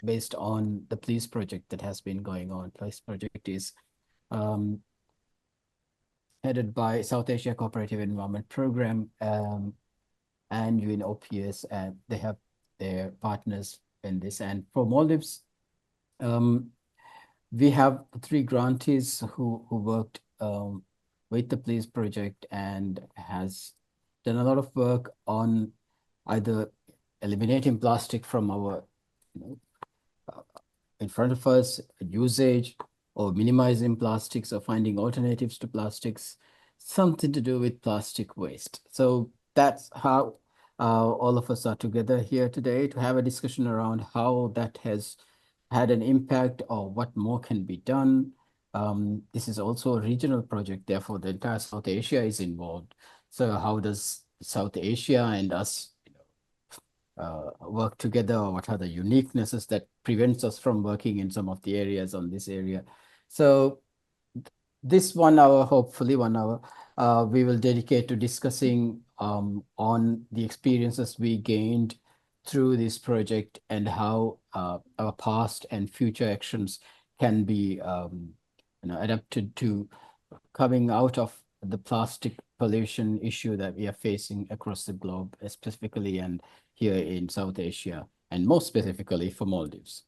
based on the police project that has been going on. Police project is headed by South Asia Cooperative Environment Program and UNOPS, and they have their partners in this. And for Maldives, we have 3 grantees who worked with the police project and has done a lot of work on either eliminating plastic from our in front of us, usage, or minimizing plastics, or finding alternatives to plastics, something to do with plastic waste. So that's how all of us are together here today to have a discussion around how that has had an impact or what more can be done. This is also a regional project, therefore the entire South Asia is involved. So how does South Asia and us work together, or what are the uniquenesses that prevents us from working in some of the areas on this area? So this 1 hour, hopefully 1 hour, we will dedicate to discussing on the experiences we gained through this project and how our past and future actions can be adapted to coming out of the plastic pollution issue that we are facing across the globe, specifically and here in South Asia, and most specifically for Maldives.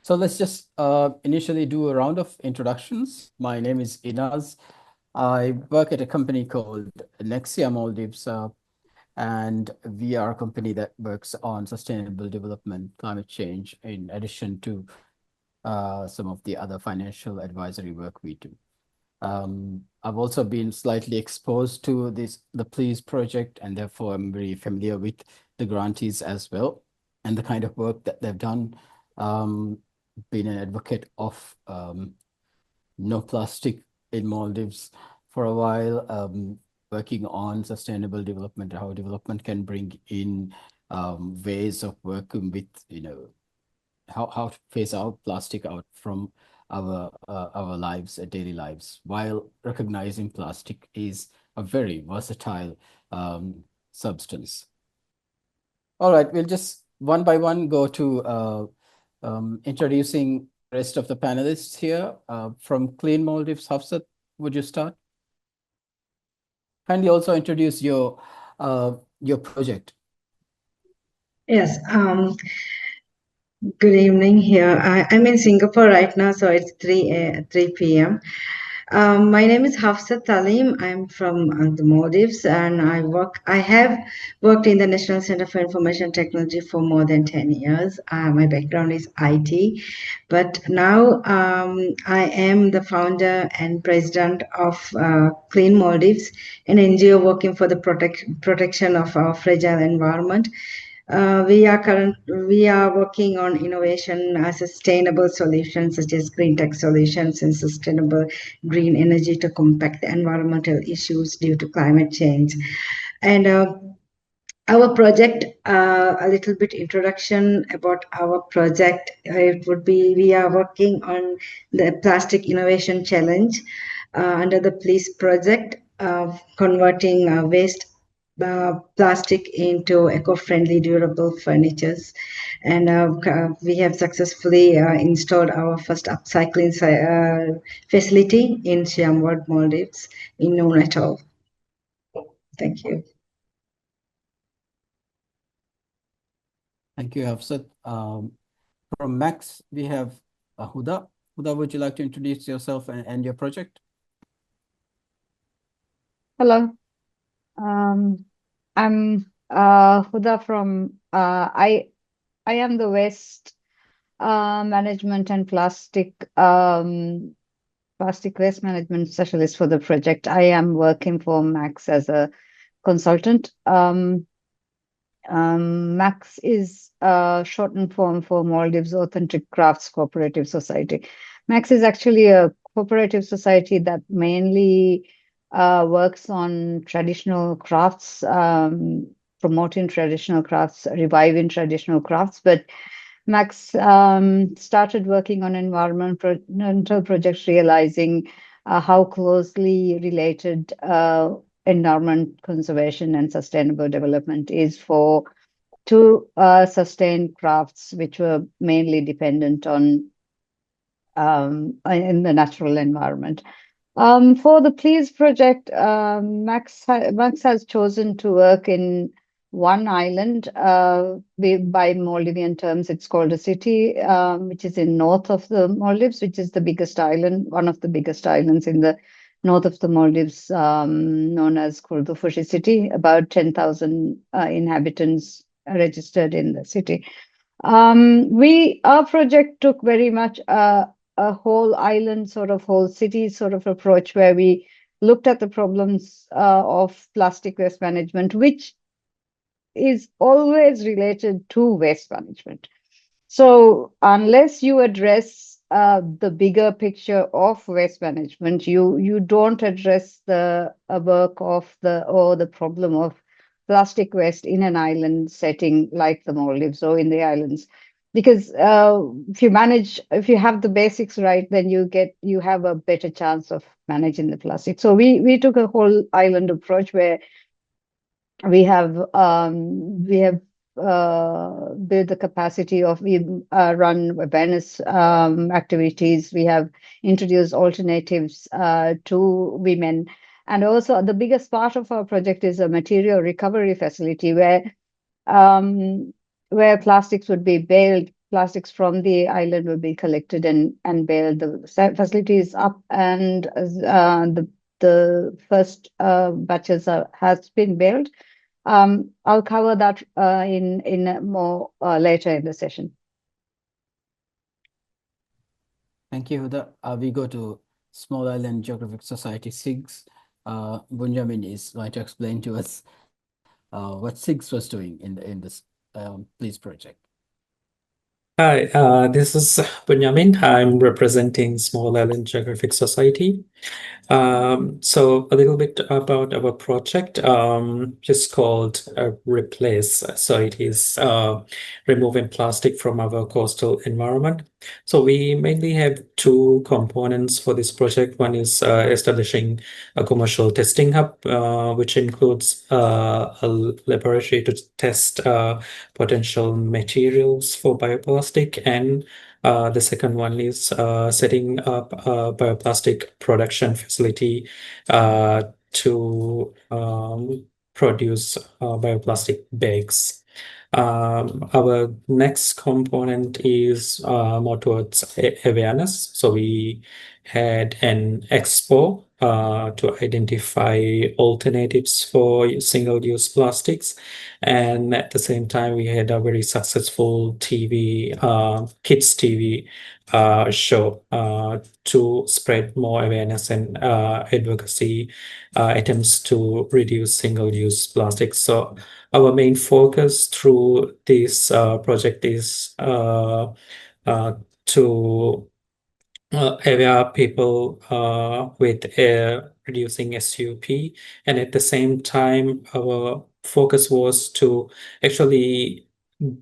So let's just initially do a round of introductions. My name is Inaz. I work at a company called Nexia Maldives, and we are a company that works on sustainable development, climate change, in addition to some of the other financial advisory work we do. I've also been slightly exposed to the police project, and therefore I'm very familiar with the grantees as well and the kind of work that they've done. Been an advocate of no plastic in Maldives for a while, working on sustainable development, how development can bring in ways of working with, how to phase out plastic out from our lives, daily lives, while recognizing plastic is a very versatile substance. All right, we'll just one by one go to introducing the rest of the panelists here. From Clean Maldives, Hafsath, would you start? Kindly also introduce your project. Yes. Good evening here. I'm in Singapore right now, so it's 3 p.m. My name is Hafsath Aleem. I'm from the Maldives, and I have worked in the National Center for Information Technology for more than 10 years. My background is IT, but now I am the founder and president of Clean Maldives, an NGO working for the protection of our fragile environment. We are working on innovation, sustainable solutions such as green tech solutions and sustainable green energy to combat the environmental issues due to climate change. And our project, a little bit introduction about our project. It would be, we are working on the Plastic Innovation Challenge under the PLEASE project, converting waste plastic into eco-friendly durable furnitures, and we have successfully installed our first upcycling facility in Siamwad, Maldives, in Noon Atoll. Thank you. Thank you, Hafsath. From Max, we have Hudha. Hudha, would you like to introduce yourself and your project? Hello. I'm Hudha from I am the waste management and plastic waste management specialist for the project. I am working for Max as a consultant. Max is shortened form for Maldives Authentic Crafts Cooperative Society. Max is actually a cooperative society that mainly works on traditional crafts, promoting traditional crafts, reviving traditional crafts. But Max started working on environmental projects, realizing how closely related environment conservation and sustainable development is for to sustain crafts which were mainly dependent on in the natural environment. For the Please project, Max has chosen to work in one island. By Maldivian terms, it's called a city, which is in north of the Maldives, which is the biggest island, one of the biggest islands in the north of the Maldives, known as Kurdufushi city. About 10,000 inhabitants are registered in the city. Our project took very much a whole island sort of whole city sort of approach where we looked at the problems of plastic waste management, which is always related to waste management. So unless you address the bigger picture of waste management, you don't address the work of the problem of plastic waste in an island setting like the Maldives or in the islands. Because if you have the basics right, then you have a better chance of managing the plastic. So we took a whole island approach where we have built the capacity of we run awareness activities. We have introduced alternatives to women, and also the biggest part of our project is a material recovery facility where plastics would be baled. Plastics from the island would be collected and baled. The facility is up, and the first batches has been baled. I'll cover that in more later in the session. Thank you, Hudha. We go to Small Island Geographic Society, SIGS. Bunyameen is going to explain to us what SIGS was doing in this Please project. Hi, this is Bunyameen. I'm representing Small Island Geographic Society. So a little bit about our project, just called Replace. So it is removing plastic from our coastal environment. So we mainly have two components for this project. One is establishing a commercial testing hub, which includes a laboratory to test potential materials for bioplastic, and the second one is setting up a bioplastic production facility to produce bioplastic bags. Our next component is more towards awareness. So we had an expo to identify alternatives for single-use plastics. And at the same time, we had a very successful kids TV show to spread more awareness and advocacy attempts to reduce single-use plastics. So our main focus through this project is to aware people with reducing SUP, and at the same time our focus was to actually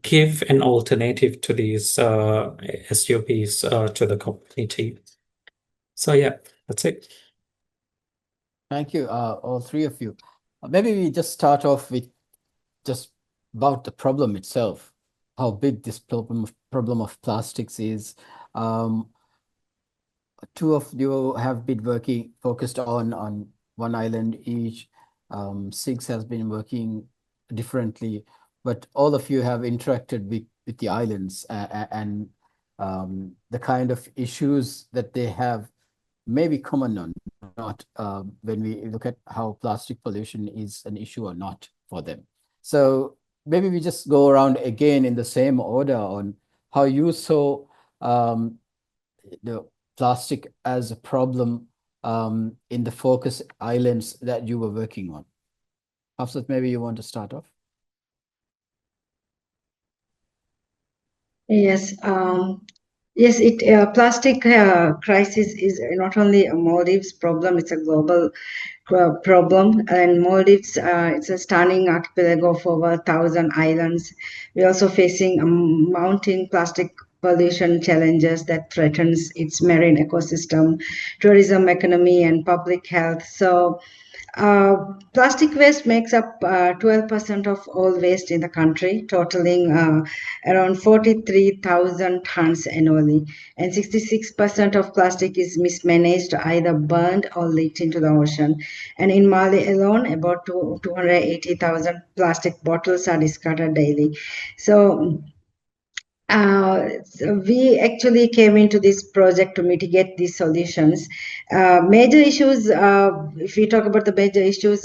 give an alternative to these SUPs to the community. So yeah, that's it. Thank you, all three of you. Maybe we just start off with just about the problem itself, how big this problem of plastics is. Two of you have been focused on one island each. SIGS has been working differently, but all of you have interacted with the islands and the kind of issues that they have may be common or not when we look at how plastic pollution is an issue or not for them. So maybe we just go around again in the same order on how you saw the plastic as a problem in the focus islands that you were working on. Hafsath, maybe you want to start off. Yes, yes. Plastic crisis is not only a Maldives problem; it's a global problem. And Maldives, it's a stunning archipelago of over 1,000 islands. We're also facing mounting plastic pollution challenges that threatens its marine ecosystem, tourism, economy, and public health. So Plastic waste makes up 12% of all waste in the country, totaling around 43,000 tons annually. And 66% of plastic is mismanaged, either burned or leaked into the ocean. And in Mali alone, about 280,000 plastic bottles are discarded daily. So we actually came into this project to mitigate these solutions. Major issues, if we talk about the major issues,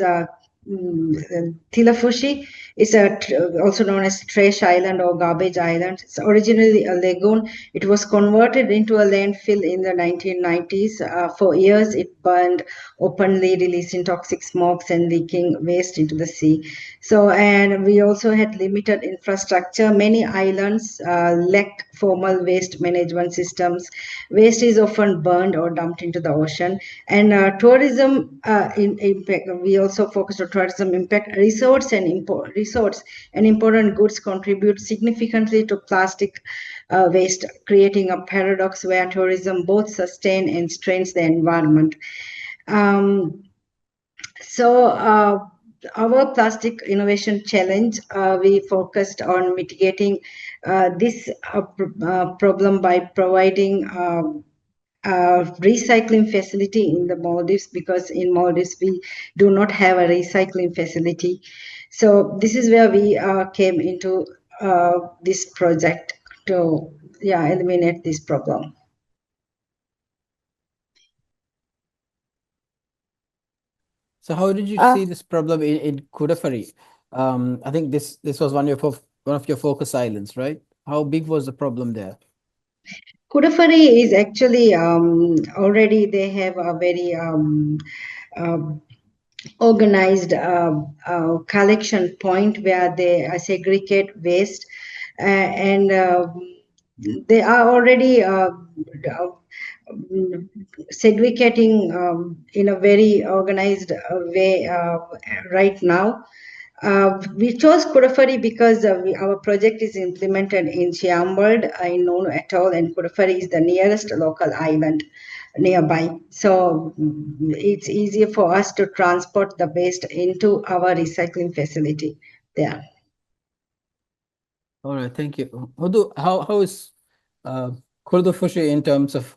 Tilafushi is also known as trash island or garbage island. It's originally a lagoon. It was converted into a landfill in the 1990s. For years, it burned openly, releasing toxic smokes and leaking waste into the sea. And we also had limited infrastructure. Many islands lacked formal waste management systems. Waste is often burned or dumped into the ocean. And tourism impact. We also focused on tourism impact. Resorts and important goods contribute significantly to plastic waste, creating a paradox where tourism both sustain and strains the environment. Our plastic innovation challenge, we focused on mitigating this problem by providing recycling facility in the Maldives, because in Maldives we do not have a recycling facility. So this is where we came into this project to eliminate this problem. So how did you see this problem in Kudafari? I think this was one of your focus islands, right? How big was the problem there? Kudafari is actually already they have a very organized collection point where they segregate waste, and they are already segregating in a very organized way right now. We chose Kudafari because our project is implemented in Siambald in Nono Atoll, and Kudafari is the nearest local island nearby. So it's easier for us to transport the waste into our recycling facility there. All right, thank you. Hudha, how is Kurdufushi in terms of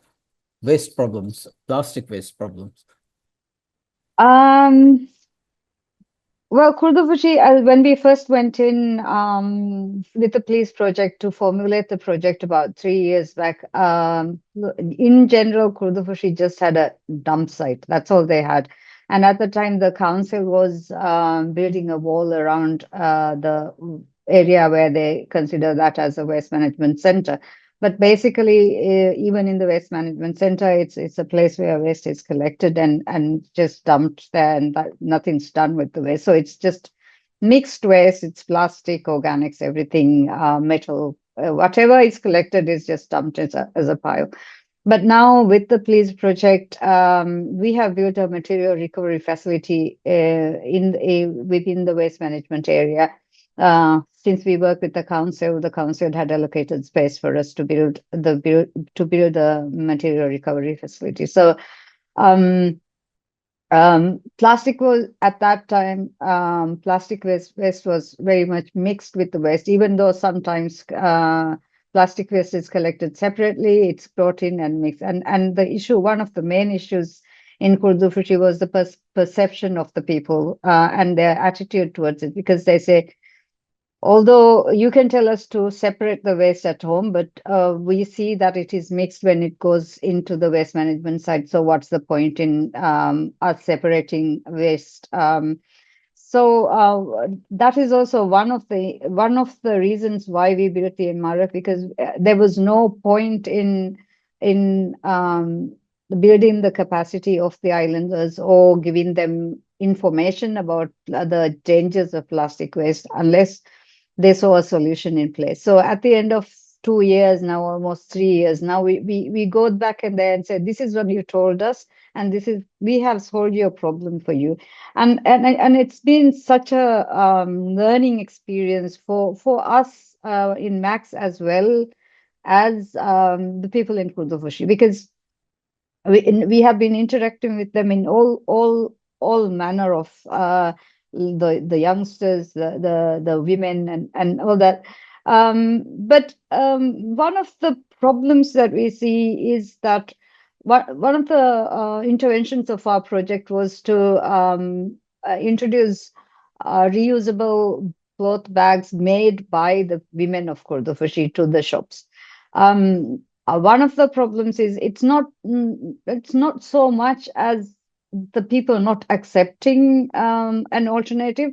waste problems, plastic waste problems? Well, Kurdufushi, when we first went in with the police project to formulate the project about 3 years back, in general, Kurdufushi just had a dump site. That's all they had. And at the time, the council was building a wall around the area where they consider that as a waste management center. But basically, even in the waste management center, it's a place where waste is collected and just dumped there, and nothing's done with the waste. So it's just mixed waste. It's plastic, organics, everything, metal, whatever is collected is just dumped as a pile. But now with the police project, we have built a material recovery facility within the waste management area. Since we work with the council had allocated space for us to build the material recovery facility. So plastic was at that time, plastic waste was very much mixed with the waste, even though sometimes plastic waste is collected separately, it's brought in and mixed. And the issue, one of the main issues in Kurdufushi was the perception of the people and their attitude towards it, because they say, although you can tell us to separate the waste at home, but we see that it is mixed when it goes into the waste management site. So what's the point in us separating waste? So that is also one of the reasons why we built the MRF, because there was no point in building the capacity of the islanders or giving them information about the dangers of plastic waste unless they saw a solution in place. So at the end of 2 years now, almost 3 years now, we go back in there and say, this is what you told us, and we have solved your problem for you. And it's been such a learning experience for us in Max as well as the people in Kurdufushi, because we have been interacting with them in all all manner of the youngsters, the women, and all that. But one of the problems that we see is that one of the interventions of our project was to introduce reusable cloth bags made by the women of Kurdofashi to the shops. One of the problems is it's not so much as the people not accepting an alternative.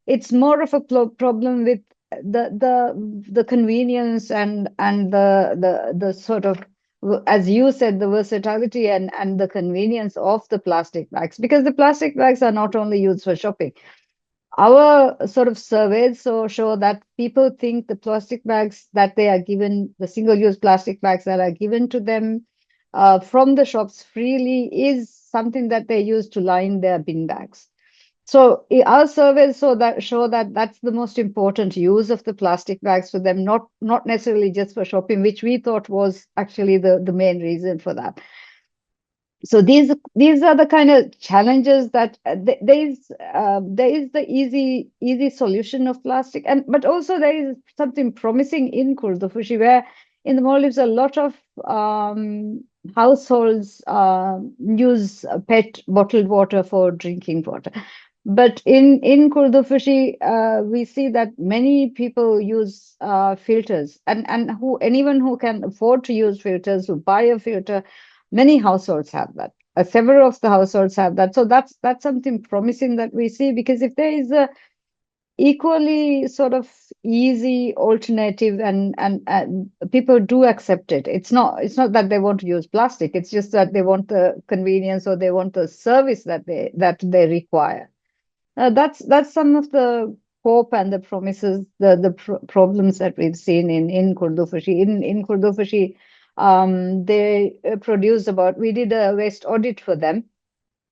It's more of a problem with the convenience and the sort of, as you said, the versatility and the convenience of the plastic bags, because the plastic bags are not only used for shopping. Our sort of surveys show that people think the plastic bags that they are given, the single-use plastic bags that are given to them from the shops freely, is something that they use to line their bin bags. So our surveys show that that's the most important use of the plastic bags for them, not necessarily just for shopping, which we thought was actually the main reason for that. So these are the kind of challenges that there is the easy solution of plastic, but also there is something promising in Kurdofashi, where in the Maldives a lot of households use PET bottled water for drinking water. But in Kurdofashi, we see that many people use filters, and anyone who can afford to use filters, who buy a filter. Many households have that. Several of the households have that. So that's something promising that we see, because if there is a equally sort of easy alternative and people do accept it. It's not that they want to use plastic. It's just that they want the convenience, or they want the service that they require. That's some of the hope and the promises, the problems that we've seen in Kurdofashi. In Kurdofashi, they produced we did a waste audit for them,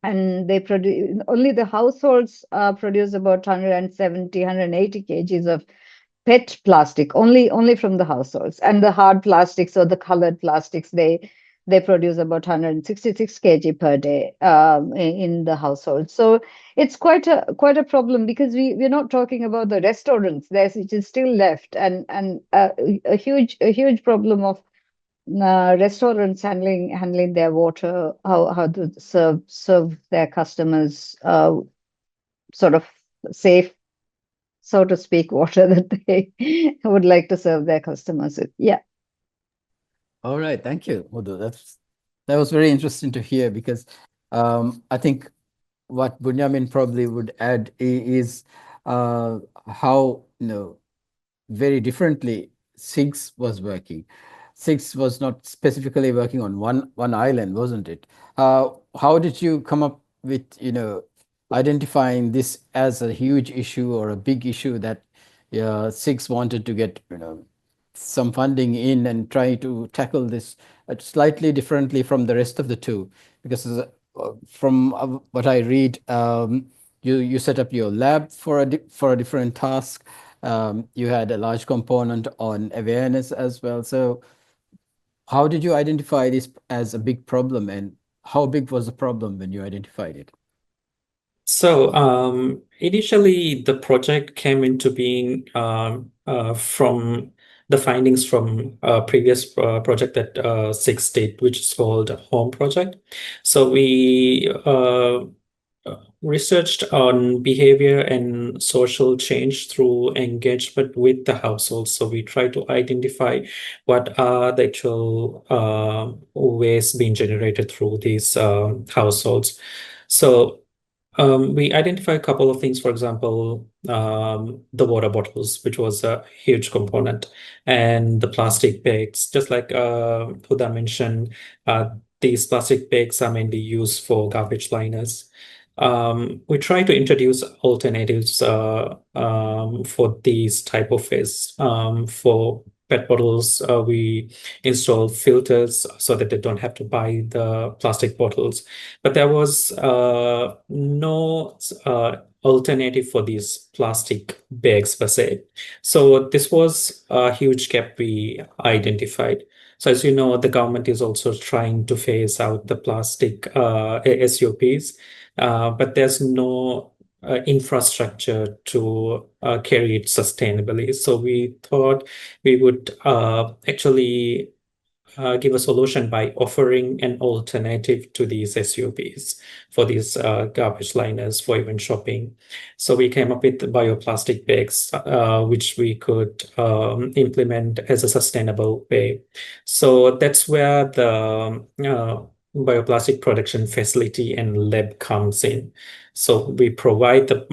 and they produce, only the households produce about 170, 180 kgs of PET plastic, only from the households. And the hard plastics, or the colored plastics, they produce about 166 kg per day in the household. So it's quite a problem, because we're not talking about the restaurants, which is still left, and a huge problem of restaurants handling their water, how to serve their customers sort of safe, so to speak, water that they would like to serve their customers with. Yeah. All right, thank you, Hudha. That was very interesting to hear, because I think what Bunyameen probably would add is how very differently SIGS was working. SIGS was not specifically working on one island, wasn't it? How did you come up with identifying this as a huge issue or a big issue that SIGS wanted to get some funding in and try to tackle this slightly differently from the rest of the two? Because from what I read, you set up your lab for a different task. You had a large component on awareness as well. So how did you identify this as a big problem, and how big was the problem when you identified it? So initially, the project came into being from the findings from a previous project that SIGS did, which is called Home Project. So we researched on behavior and social change through engagement with the household. So we try to identify what are the actual ways being generated through these households. So we identify a couple of things, for example, the water bottles, which was a huge component, and the plastic bags. Just like Hudha mentioned, these plastic bags are mainly used for garbage liners. We try to introduce alternatives for these type of waste. For PET bottles, we install filters so that they don't have to buy the plastic bottles. But there was no alternative for these plastic bags per se. So this was a huge gap we identified. So as you know, the government is also trying to phase out the plastic SUPs, but there's no infrastructure to carry it sustainably. So we thought we would actually give a solution by offering an alternative to these SUPs for these garbage liners for even shopping. So we came up with bioplastic bags, which we could implement as a sustainable way. So that's where the bioplastic production facility and lab comes in. So we provide the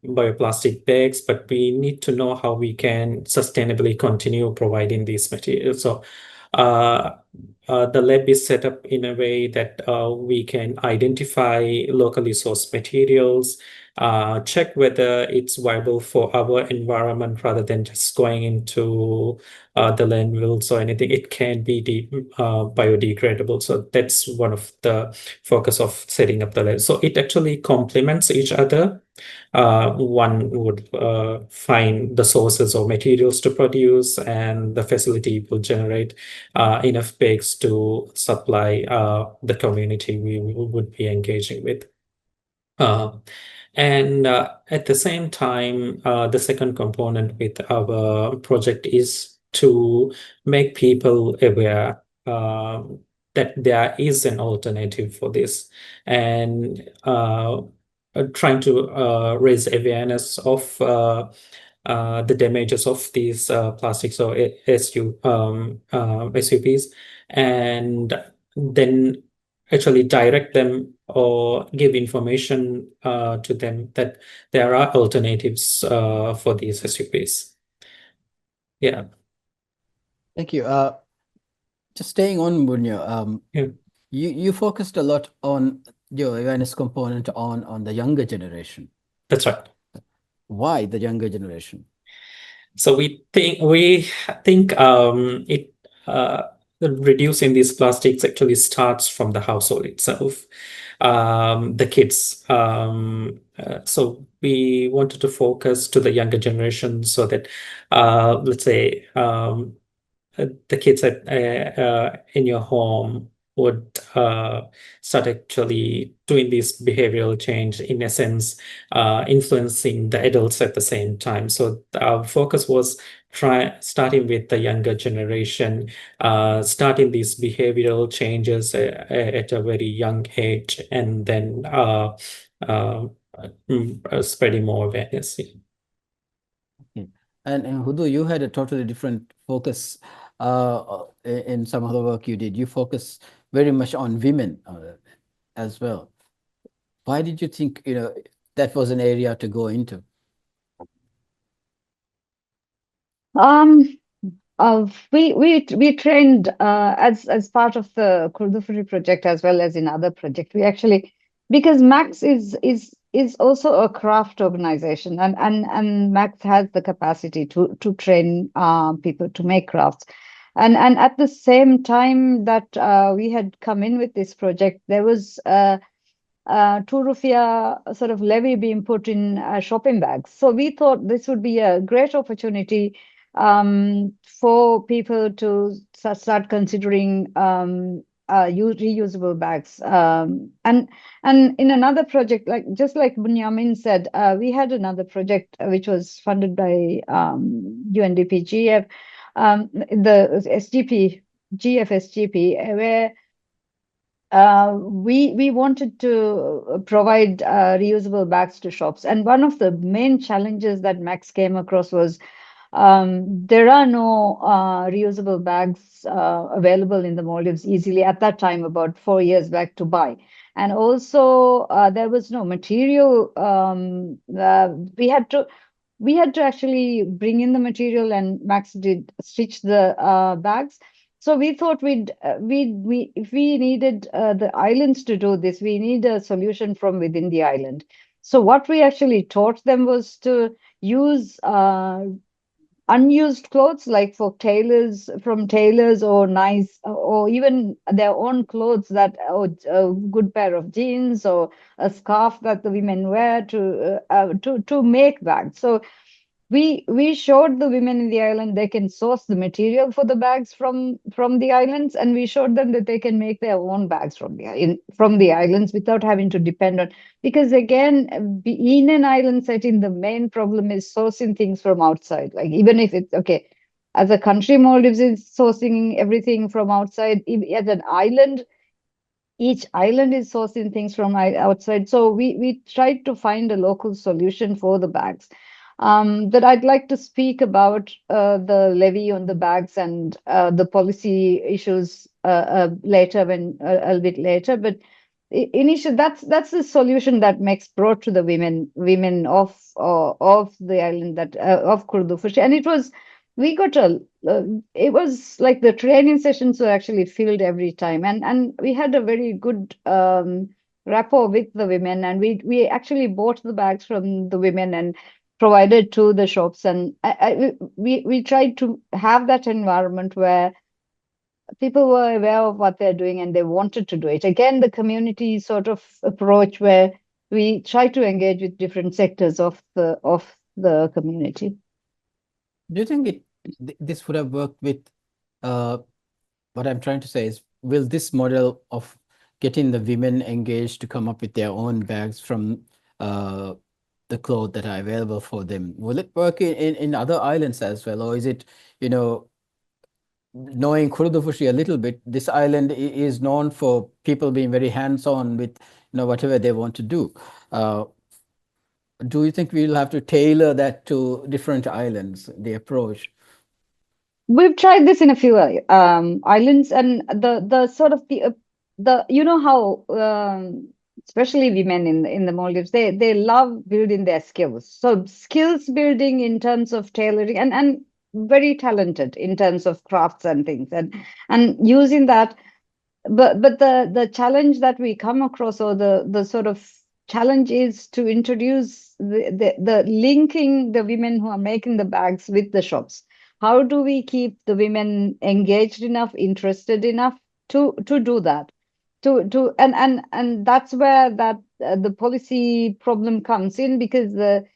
bioplastic bags, but we need to know how we can sustainably continue providing these materials. So uh, the lab is set up in a way that we can identify locally sourced materials, check whether it's viable for our environment rather than just going into the landfills or anything. It can be biodegradable. So that's one of the focus of setting up the lab. So it actually complements each other. One would find the sources or materials to produce, and the facility will generate enough bags to supply the community we would be engaging with. And at the same time, the second component with our project is to make people aware that there is an alternative for this, and trying to raise awareness of the damages of these plastics or SUPs, and then actually direct them or give information to them that there are alternatives for these SUPs. Yeah. Thank you. Just staying on Bunya, Yeah. you focused a lot on your awareness component on the younger generation. That's right. Why the younger generation? So we think it reducing these plastics actually starts from the household itself, the kids. So we wanted to focus to the younger generation so that, let's say, the kids in your home would start actually doing this behavioral change, in essence, influencing the adults at the same time. So our focus was starting with the younger generation, starting these behavioral changes at a very young age, and then spreading more awareness. Okay. And Hudha, you had a totally different focus in some of the work you did. You focus very much on women as well. Why did you think that was an area to go into? We trained as part of the Kurdufuri project as well as in other projects. We actually, because Max is also a craft organization, and Max has the capacity to train people to make crafts. And at the same time that we had come in with this project, there was Turufia sort of levy being put in shopping bags. So we thought this would be a great opportunity for people to start considering reusable bags. And in another project, just like Bunyameen said, we had another project which was funded by UNDP GF, the SGP, GF SGP, where we wanted to provide reusable bags to shops. And one of the main challenges that Max came across was there are no reusable bags available in the Maldives easily at that time, about 4 years back, to buy. And also there was no material. We had to actually bring in the material, and Max did stitch the bags. So we thought if we needed the islands to do this, we need a solution from within the island. So what we actually taught them was to use unused clothes, like from tailors, or nice, or even their own clothes, that or a good pair of jeans or a scarf that the women wear to make bags. So we showed the women in the island they can source the material for the bags from the islands, and we showed them that they can make their own bags from the islands without having to depend on, because again, in an island setting, the main problem is sourcing things from outside. Like, even if it's okay, as a country, Maldives is sourcing everything from outside. As an island, each island is sourcing things from outside. So we tried to find a local solution for the bags. That I'd like to speak about the levy on the bags and the policy issues later, when a bit later. But initially, that's the solution that Mex brought to the women of the island, that of Kurdufushi, and it was we got a it was like the training sessions were actually filled every time, and we had a very good rapport with the women, and we actually bought the bags from the women and provided to the shops, and we tried to have that environment where people were aware of what they're doing and they wanted to do it. Again, the community sort of approach where we try to engage with different sectors of the community. Do you think this would have worked with what I'm trying to say is, will this model of getting the women engaged to come up with their own bags from the clothes that are available for them, will it work in other islands as well? Or is it, knowing Kurdufushi a little bit, this island is known for people being very hands-on with whatever they want to do. Do you think we'll have to tailor that to different islands, the approach? We've tried this in a few islands, and the sort of the how especially women in the Maldives, they love building their skills. So skills building in terms of tailoring, and very talented in terms of crafts and things, and using that. But the challenge that we come across, or the sort of challenge, is to introduce the linking the women who are making the bags with the shops. How do we keep the women engaged enough, interested enough to do that? And that's where that the policy problem comes in, because the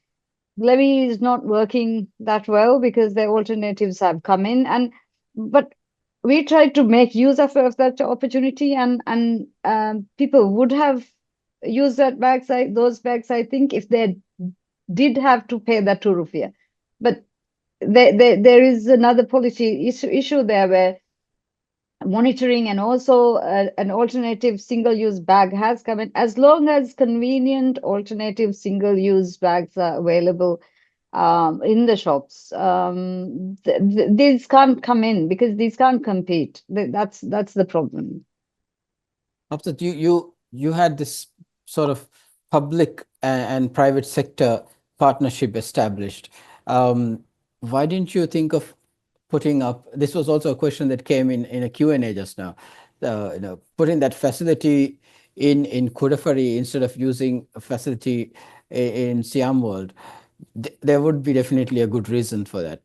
levy is not working that well because the alternatives have come in, but we tried to make use of that opportunity, and people would have used those bags, I think, if they did have to pay that 2 rupiah. But there is another policy issue there, where monitoring and also an alternative single-use bag has come in. As long as convenient alternative single-use bags are available in the shops, these can't come in because these can't compete. That's the problem. Hafsath, you had this sort of public and private sector partnership established. Why didn't you think of putting up, this was also a question that came in a Q&A just now, putting that facility in Kudafari instead of using a facility in Siam World? There would be definitely a good reason for that.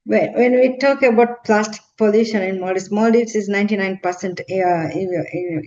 When we talk about plastic pollution in Maldives is 99%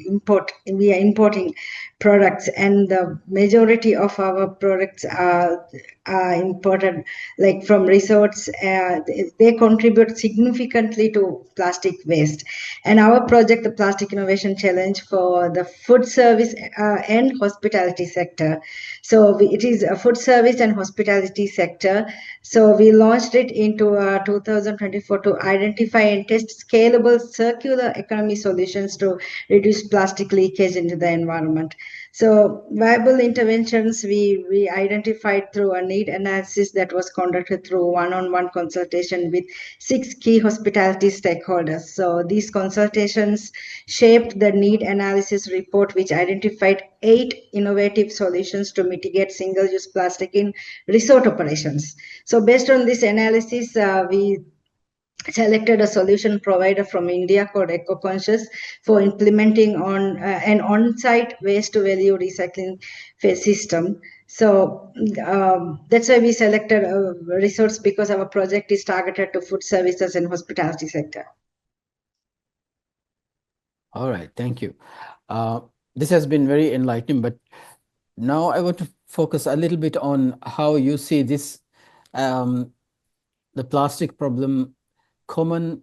import. We are importing products, and the majority of our products are imported, like from resorts. They contribute significantly to plastic waste. And our project, the Plastic Innovation Challenge, for the food service and hospitality sector. So it is a food service and hospitality sector. So we launched it into 2024 to identify and test scalable circular economy solutions to reduce plastic leakage into the environment. So viable interventions we identified through a need analysis that was conducted through one-on-one consultation with 6 key hospitality stakeholders. So these consultations shaped the need analysis report, which identified 8 innovative solutions to mitigate single-use plastic in resort operations. So based on this analysis, we selected a solution provider from India called EcoConscious for implementing on an on-site waste-to-value recycling system. So that's why we selected resorts, because our project is targeted to food services and hospitality sector. All right, thank you. this has been very enlightening, but now I want to focus a little bit on how you see this, the plastic problem common.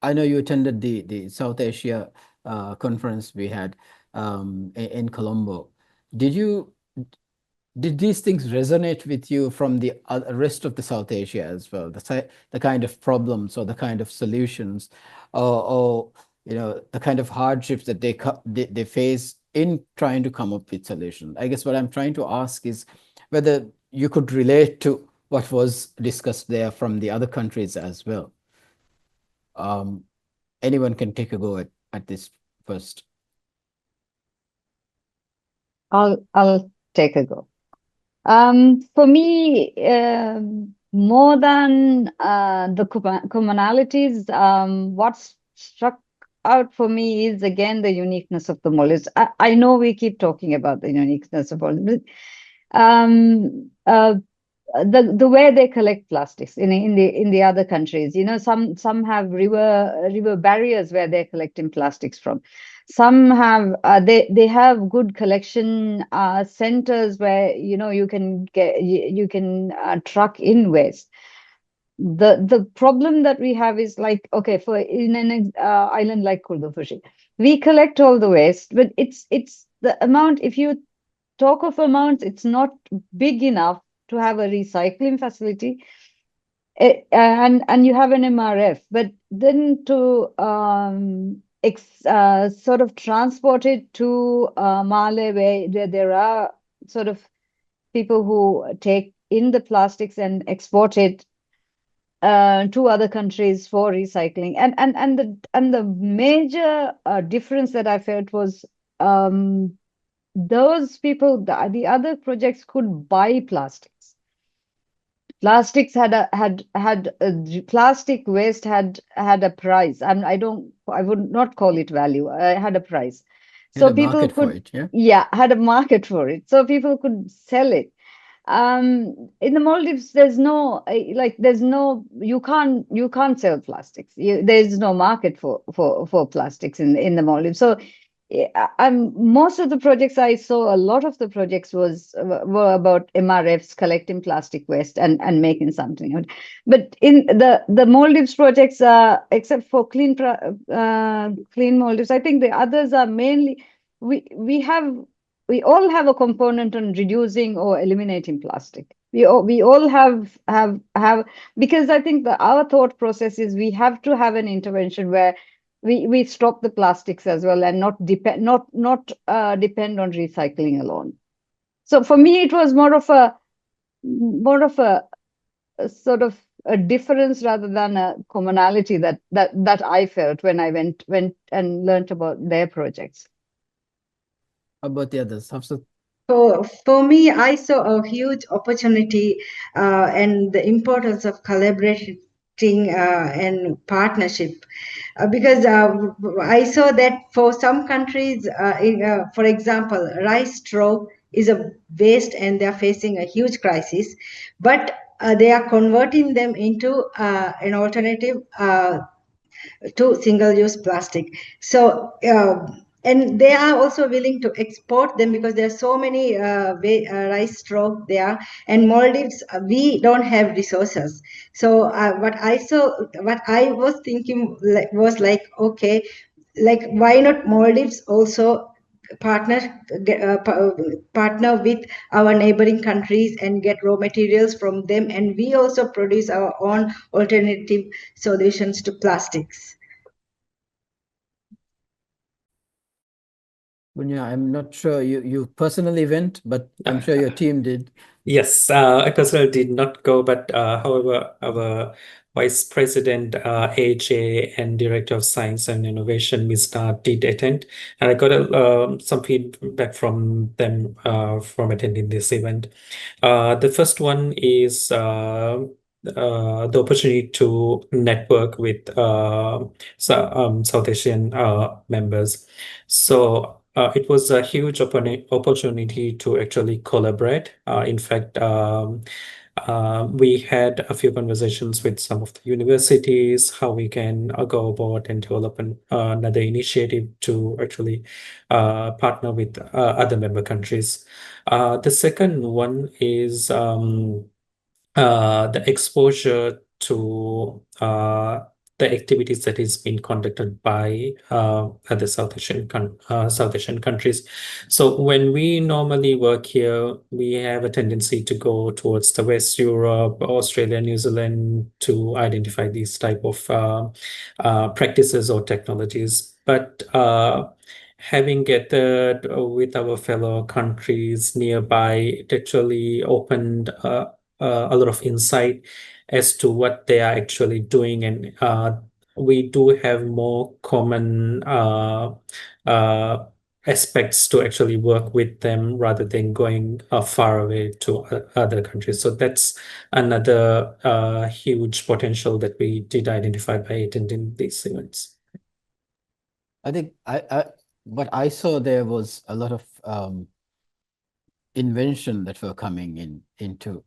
I know you attended the South Asia conference we had in Colombo. Did these things resonate with you from the rest of the South Asia as well? The kind of problems or the kind of solutions, or the kind of hardships that they face in trying to come up with solutions. I guess what I'm trying to ask is whether you could relate to what was discussed there from the other countries as well. Anyone can take a go at this first. I'll take a go. For me, more than the commonalities, what's struck out for me is again the uniqueness of the Maldives. I know we keep talking about the uniqueness of Maldives. The way they collect plastics in the other countries, some have river barriers where they're collecting plastics from. Some have they have good collection centers where you can truck in waste. The problem that we have is like, okay, for in an island like Kurdofushi, we collect all the waste, but it's the amount. If you talk of amounts, it's not big enough to have a recycling facility, and you have an MRF, but then to sort of transport it to Male, where there are sort of people who take in the plastics and export it to other countries for recycling. And the major difference that I felt was those people, the other projects could buy plastics. Plastics plastic waste had a price. I would not call it value. I had a price. So people could, had a market for it. So people could sell it. In the Maldives, you can't sell plastics. There's no market for plastics in the Maldives. So most of the projects I saw, a lot of the projects were about MRFs collecting plastic waste and making something. But in the Maldives projects, except for clean Maldives, I think the others are mainly we all have a component on reducing or eliminating plastic. We all have because I think our thought process is we have to have an intervention where we stop the plastics as well and not depend on recycling alone. So for me, it was more of a sort of a difference rather than a commonality that I felt when I went and learned about their projects. How about the others? For me, I saw a huge opportunity and the importance of collaborating and partnership, because I saw that for some countries, for example, rice straw is a waste and they are facing a huge crisis, but they are converting them into an alternative to single-use plastic. So and they are also willing to export them because there are so many rice straw there, and Maldives, we don't have resources. So what I was thinking was like, okay, like why not Maldives also partner with our neighboring countries and get raw materials from them, and we also produce our own alternative solutions to plastics. Bunya, I'm not sure you personally went, but I'm sure your team did. Yes, I personally did not go, but however, our Vice President, AJ, and Director of Science and Innovation, Ms. Nath, did attend, and I got some feedback from them from attending this event. The first one is the opportunity to network with South Asian members. So it was a huge opportunity to actually collaborate. In fact, we had a few conversations with some of the universities, how we can go about and develop another initiative to actually partner with other member countries. The second one is the exposure to the activities that is being conducted by other South Asian countries. So when we normally work here, we have a tendency to go towards the West Europe, Australia, New Zealand to identify these type of practices or technologies. But having gathered with our fellow countries nearby, it actually opened a lot of insight as to what they are actually doing, and we do have more common aspects to actually work with them rather than going far away to other countries. So that's another huge potential that we did identify by attending these events. I think what I saw there was a lot of invention that were coming into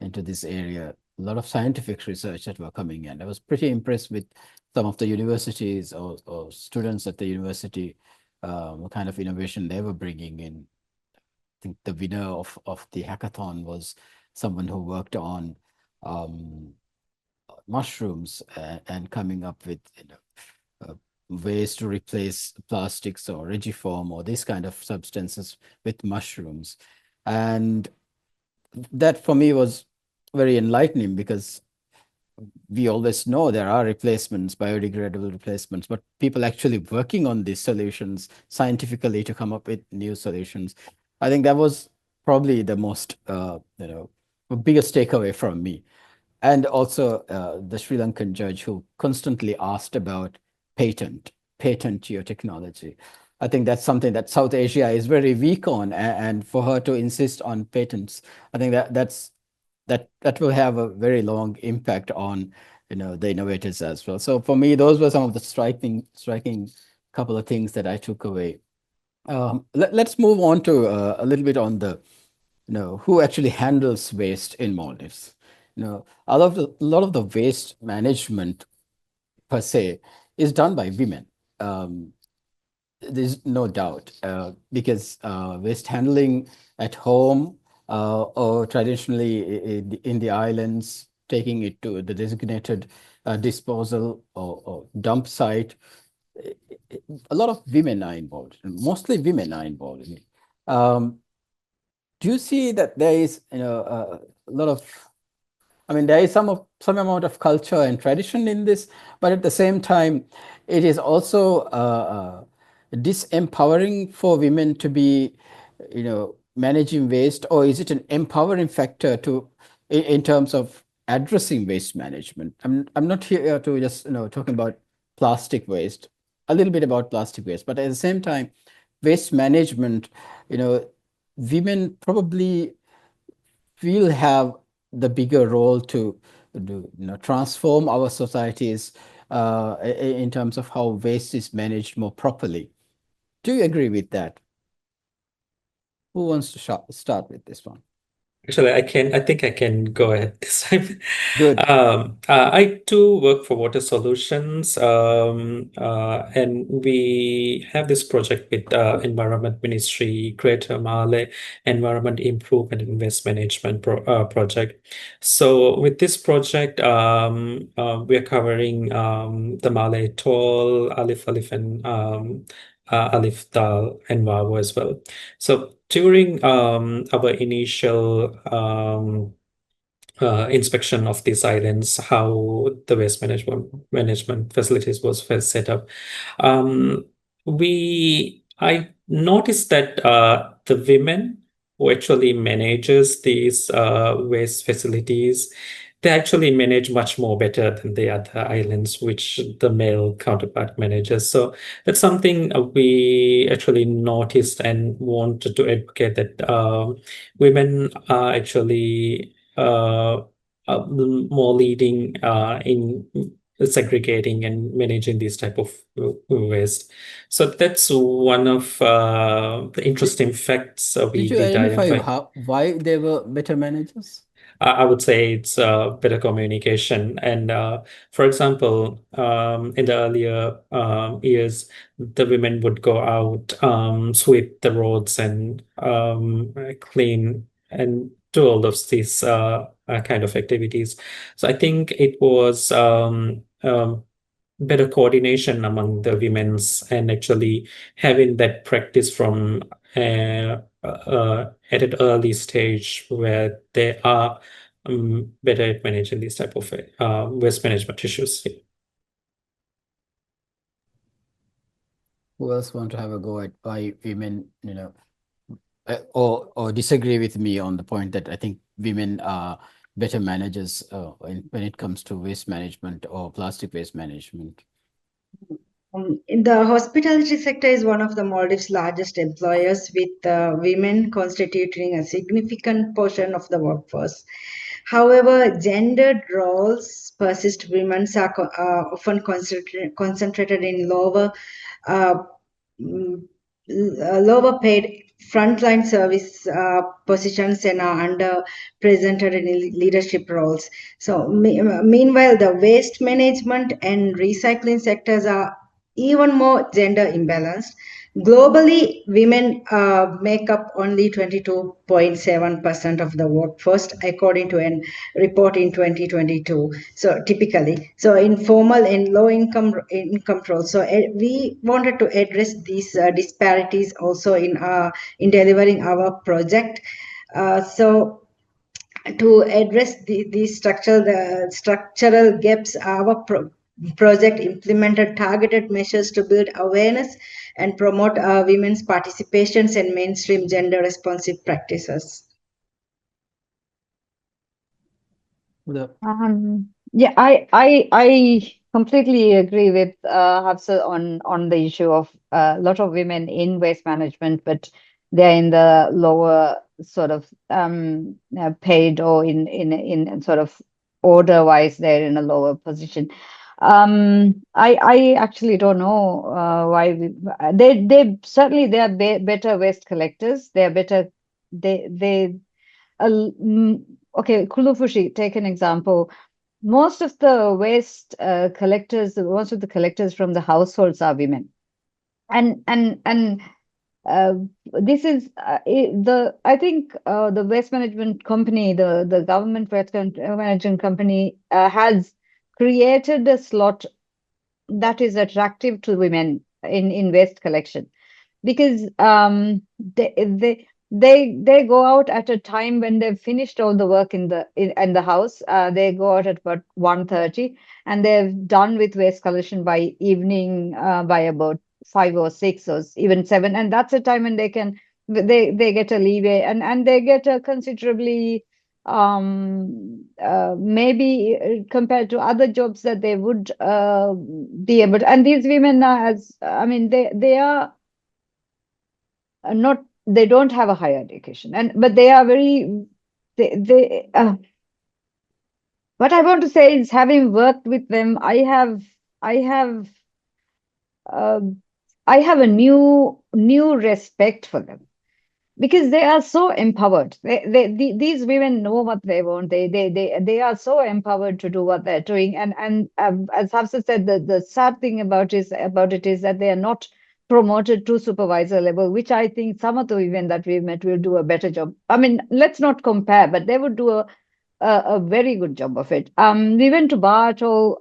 this area, a lot of scientific research that were coming in. I was pretty impressed with some of the universities or students at the university, what kind of innovation they were bringing in. I think the winner of the hackathon was someone who worked on mushrooms and coming up with ways to replace plastics or regiform or these kind of substances with mushrooms. And that for me was very enlightening, because we always know there are replacements, biodegradable replacements, but people actually working on these solutions scientifically to come up with new solutions. I think that was probably the most, biggest takeaway from me. And also the Sri Lankan judge who constantly asked about patent your technology. I think that's something that South Asia is very weak on, and for her to insist on patents, I think that will have a very long impact on the innovators as well. So for me, those were some of the striking couple of things that I took away. Let's move on to a little bit on the who actually handles waste in Maldives. A lot of the waste management per se is done by women. There's no doubt, because waste handling at home or traditionally in the islands, taking it to the designated disposal or dump site, a lot of women are involved. Mostly women are involved in it. Do you see that there is a lot of, I mean, there is some amount of culture and tradition in this, but at the same time, it is also disempowering for women to be, managing waste, or is it an empowering factor in terms of addressing waste management? I'm not here to just talking about plastic waste, a little bit about plastic waste, but at the same time, waste management, women probably will have the bigger role to transform our societies in terms of how waste is managed more properly. Do you agree with that? Who wants to start with this one? Actually, I think I can go ahead this time. Good. I do work for Water Solutions, and we have this project with Environment Ministry, Greater Malay Environment Improvement and Waste Management project. So with this project, we are covering the Malay Toll, Alif Alif, and Alif Dal, and Wawo as well. So during our initial inspection of these islands, how the waste management facilities was first set up, I noticed that the women who actually manages these waste facilities, they actually manage much more better than the other islands, which the male counterpart manages. So that's something we actually noticed and wanted to advocate, that women are actually more leading in segregating and managing these type of waste. So that's one of the interesting facts we Did you did identify identify. why they were better managers? I would say it's better communication. And for example, in the earlier years, the women would go out, sweep the roads, and clean and do all of these kind of activities. So I think it was better coordination among the women's, and actually having that practice from at an early stage where they are better at managing these type of waste management issues. Who else want to have a go at why women, or disagree with me on the point that I think women are better managers when it comes to waste management or plastic waste management? The hospitality sector is one of the Maldives' largest employers, with women constituting a significant portion of the workforce. However, gendered roles persist. Women are often concentrated in uh, mm, lower paid frontline service positions and are underrepresented in leadership roles. So, meanwhile, the waste management and recycling sectors are even more gender imbalanced. Globally, women make up only 22.7% of the workforce, according to a report in 2022. So typically, so in formal and low income roles. So we wanted to address these disparities also in delivering our project. So to address these structural gaps, our project implemented targeted measures to build awareness and promote women's participations and mainstream gender responsive practices. Yeah, I completely agree with Hafsa on the issue of a lot of women in waste management, but they're in the lower sort of paid, or in sort of order wise, they're in a lower position. I actually don't know why they certainly they are better waste collectors. They are better. They okay, Kulufushi, take an example. Most of the waste collectors, most of the collectors from the households are women, and uh, this is I think the waste management company, the government waste management company has created a slot that is attractive to women in waste collection, because they go out at a time when they've finished all the work in the house. They go out at about 1:30, and they've done with waste collection by evening by about 5 or 6 or even 7, and that's a time when they get a leeway, and they get a considerably maybe compared to other jobs that they would be able to. And these women are, as I mean, they are not, they don't have a higher education, but they are very they what I want to say is, having worked with them, I have uh, I have a new respect for them, because they are so empowered. These women know what they want. They are so empowered to do what they're doing. And as Hafsa said, the sad thing about it is that they are not promoted to supervisor level, which I think some of the women that we met will do a better job. I mean, let's not compare, but they would do a very good job of it. We went to Bartol.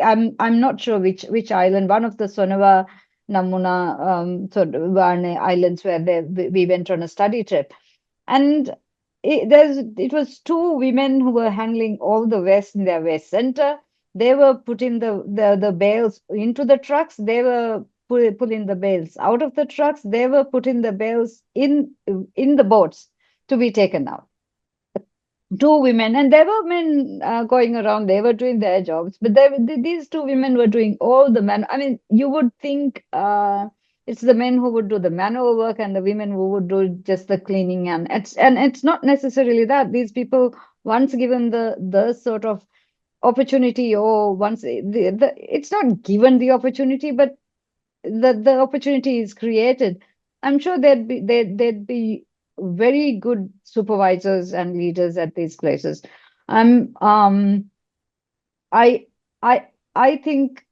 I'm not sure which island. One of the Sonava Namuna sort of islands where we went on a study trip, and it was two women who were handling all the waste in their waste center. They were putting the bales into the trucks. They were pulling the bales out of the trucks. They were putting the bales in the boats to be taken out. Two women, and there were men going around. They were doing their jobs, but these two women were doing all the man. I mean, you would think it's the men who would do the manual work and the women who would do just the cleaning, and it's not necessarily that. These people, once given the sort of opportunity, or once it's not given the opportunity, but the opportunity is created, I'm sure they'd be very good supervisors and leaders at these places. I'm I I I think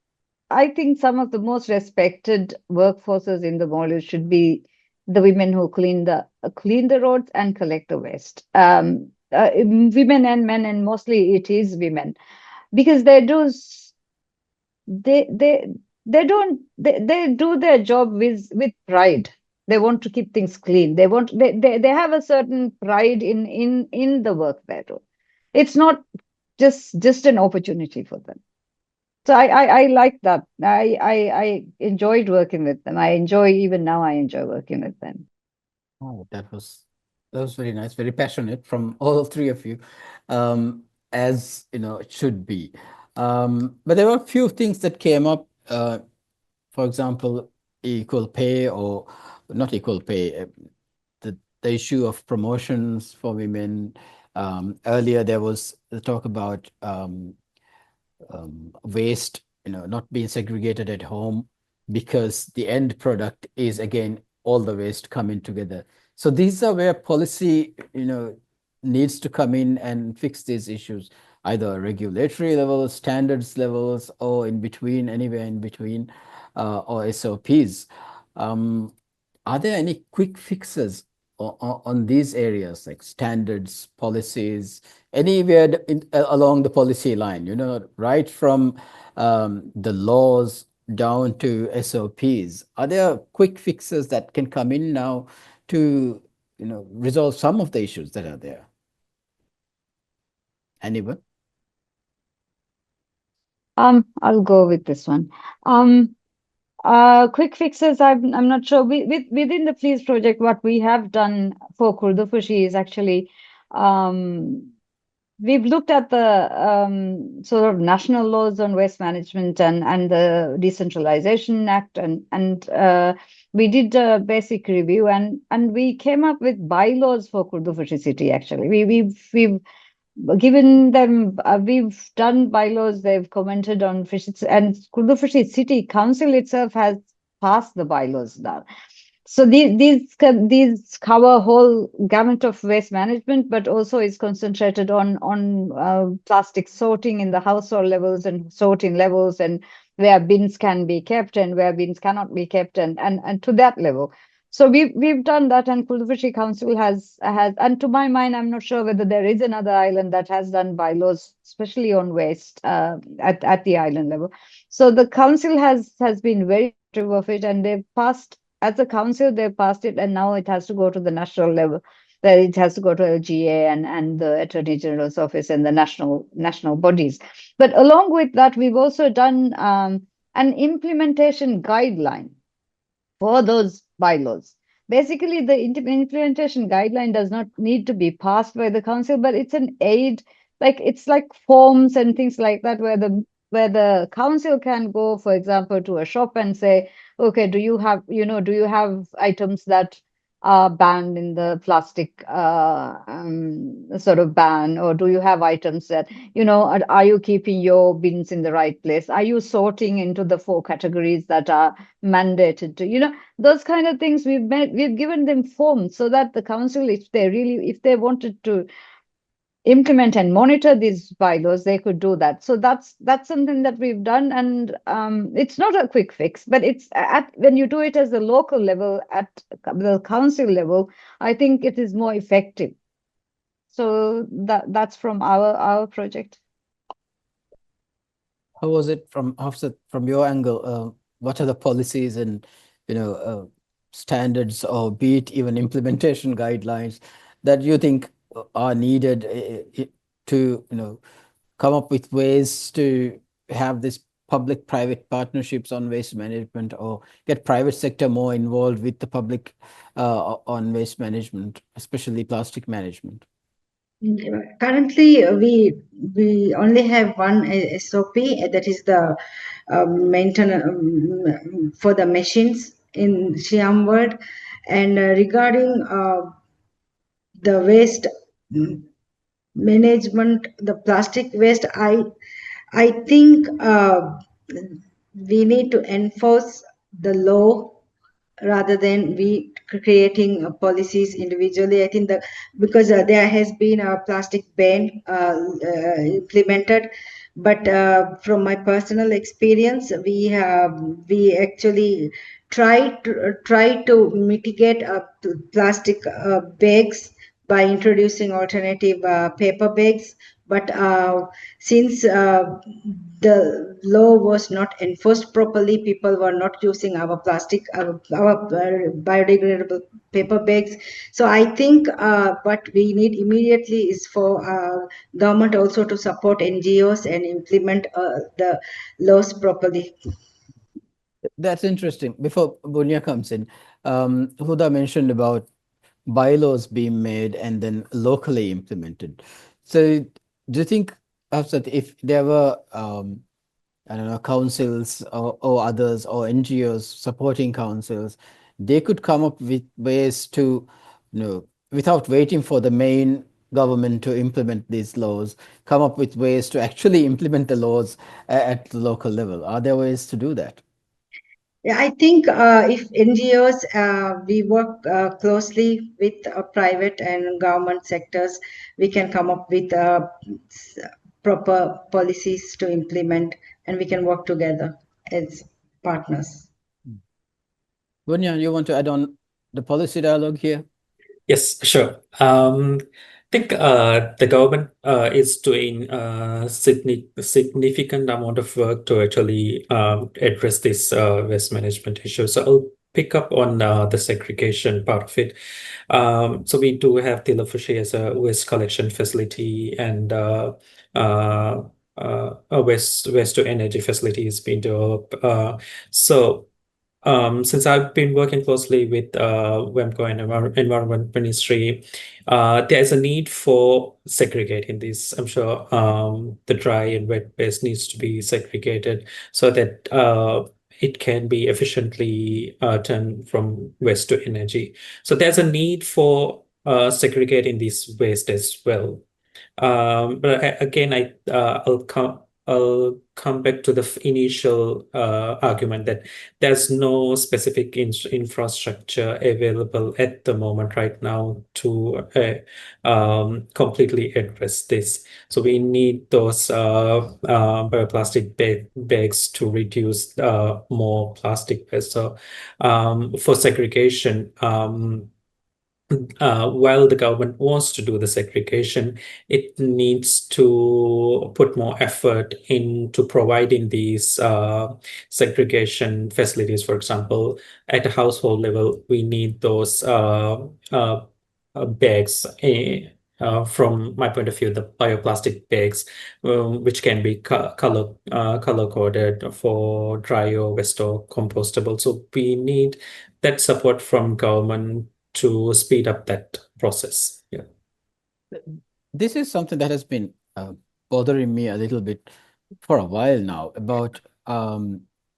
some of the most respected workforces in the Maldives should be the women who clean the roads and collect the waste. Women and men, and mostly it is women, because they they do their job with pride. They want to keep things clean. They have a certain pride in the work they do. It's not just an opportunity for them. So I like that. I enjoyed working with them. Even now I enjoy working with them. Oh, that was very nice, very passionate from all three of you, um, as you know it should be. But there were a few things that came up. For example, equal pay or not equal pay. The issue of promotions for women. Earlier, there was the talk about waste, not being segregated at home, because the end product is again all the waste coming together. So these are where policy, needs to come in and fix these issues, either regulatory levels, standards levels, or in between, anywhere in between, or SOPs. Are there any quick fixes on these areas, like standards, policies, anywhere along the policy line, right from the laws down to SOPs? Are there quick fixes that can come in now to, resolve some of the issues that are there? Anyone? I'll go with this one. Quick fixes, I'm not sure. Within the Please project, what we have done for Kurdufushi is actually, we've looked at the sort of national laws on waste management and the Decentralization Act, and we did a basic review, and we came up with bylaws for Kurdufushi city. Actually, we've given them, we've done bylaws, they've commented on fishes, and Kurdufushi City Council itself has passed the bylaws now. So these cover a whole gamut of waste management, but also is concentrated on plastic sorting in the household levels and sorting levels, and where bins can be kept and where bins cannot be kept, and to that level. So we've done that, and Kuldufushi Council has, and to my mind, I'm not sure whether there is another island that has done bylaws, especially on waste, at the island level. So the council has been very supportive of it, and they've passed, as a council, they've passed it, and now it has to go to the national level. That it has to go to LGA and the Attorney General's office and the national bodies. But along with that, we've also done an implementation guideline for those bylaws. Basically, the implementation guideline does not need to be passed by the council, but it's an aid, like it's like forms and things like that, where the council can go, for example, to a shop and say, okay, do you have items that are banned in the plastic sort of ban, or do you have items that, are you keeping your bins in the right place? Are you sorting into the 4 categories that are mandated to, those kind of things? We've given them forms so that the council, if they wanted to implement and monitor these bylaws, they could do that. So that's something that we've done, and it's not a quick fix, but it's when you do it as the local level, at the council level, I think it is more effective. So that's from our project. How was it from Hafsath, from your angle? What are the policies and standards, or be it even implementation guidelines, that you think are needed to come up with ways to have this public-private partnerships on waste management, or get private sector more involved with the public on waste management, especially plastic management? Currently, we only have one SOP, that is the maintenance for the machines in Siam World. And regarding the waste management, the plastic waste, I think we need to enforce the law rather than we creating policies individually. I think that because there has been a plastic ban implemented, but from my personal experience, we actually try to mitigate plastic bags by introducing alternative paper bags. But since the law was not enforced properly, people were not using our plastic, our biodegradable paper bags. So I think what we need immediately is for government also to support NGOs and implement the laws properly. That's interesting. Before Bunya comes in, Huda mentioned about bylaws being made and then locally implemented. So, do you think, Hafsat, if there were, I don't know, councils or others or NGOs supporting councils, they could come up with ways to, without waiting for the main government to implement these laws, come up with ways to actually implement the laws at the local level? Are there ways to do that? Yeah, I think if NGOs, we work closely with private and government sectors, we can come up with proper policies to implement, and we can work together as partners. Bunya, you want to add on the policy dialogue here? Yes, sure. I think the government is doing a significant amount of work to actually address this waste management issue. So I'll pick up on the segregation part of it. So we do have Tilafushi as a waste collection facility, and a waste to energy facility is being developed. Since I've been working closely with WEMCO and Environment Ministry, there is a need for segregating this. I'm sure the dry and wet waste needs to be segregated so that it can be efficiently turned from waste to energy. So there's a need for segregating this waste as well. But again, I'll come back to the initial argument that there's no specific infrastructure available at the moment right now to completely address this. So we need those bioplastic bags to reduce more plastic waste. So for segregation, while the government wants to do the segregation, it needs to put more effort into providing these segregation facilities. For example, at a household level, we need those bags. From my point of view, the bioplastic bags, which can be color coded for dry or waste or compostable. So we need that support from government to speed up that process. Yeah. This is something that has been bothering me a little bit for a while now about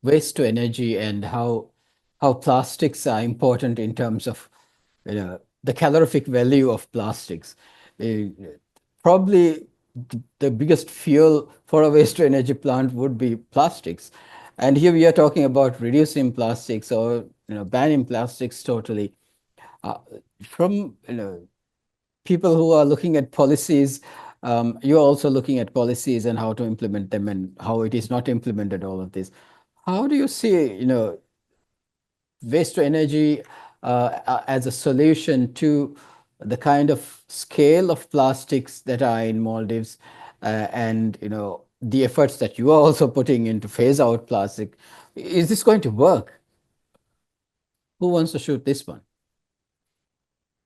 waste to energy and how plastics are important in terms of the calorific value of plastics. Probably the biggest fuel for a waste to energy plant would be plastics. And here we are talking about reducing plastics or banning plastics totally. From people who are looking at policies, you're also looking at policies and how to implement them and how it is not implemented, all of this. How do you see, waste to energy as a solution to the kind of scale of plastics that are in Maldives, and the efforts that you are also putting into phase out plastic? Is this going to work? Who wants to shoot this one?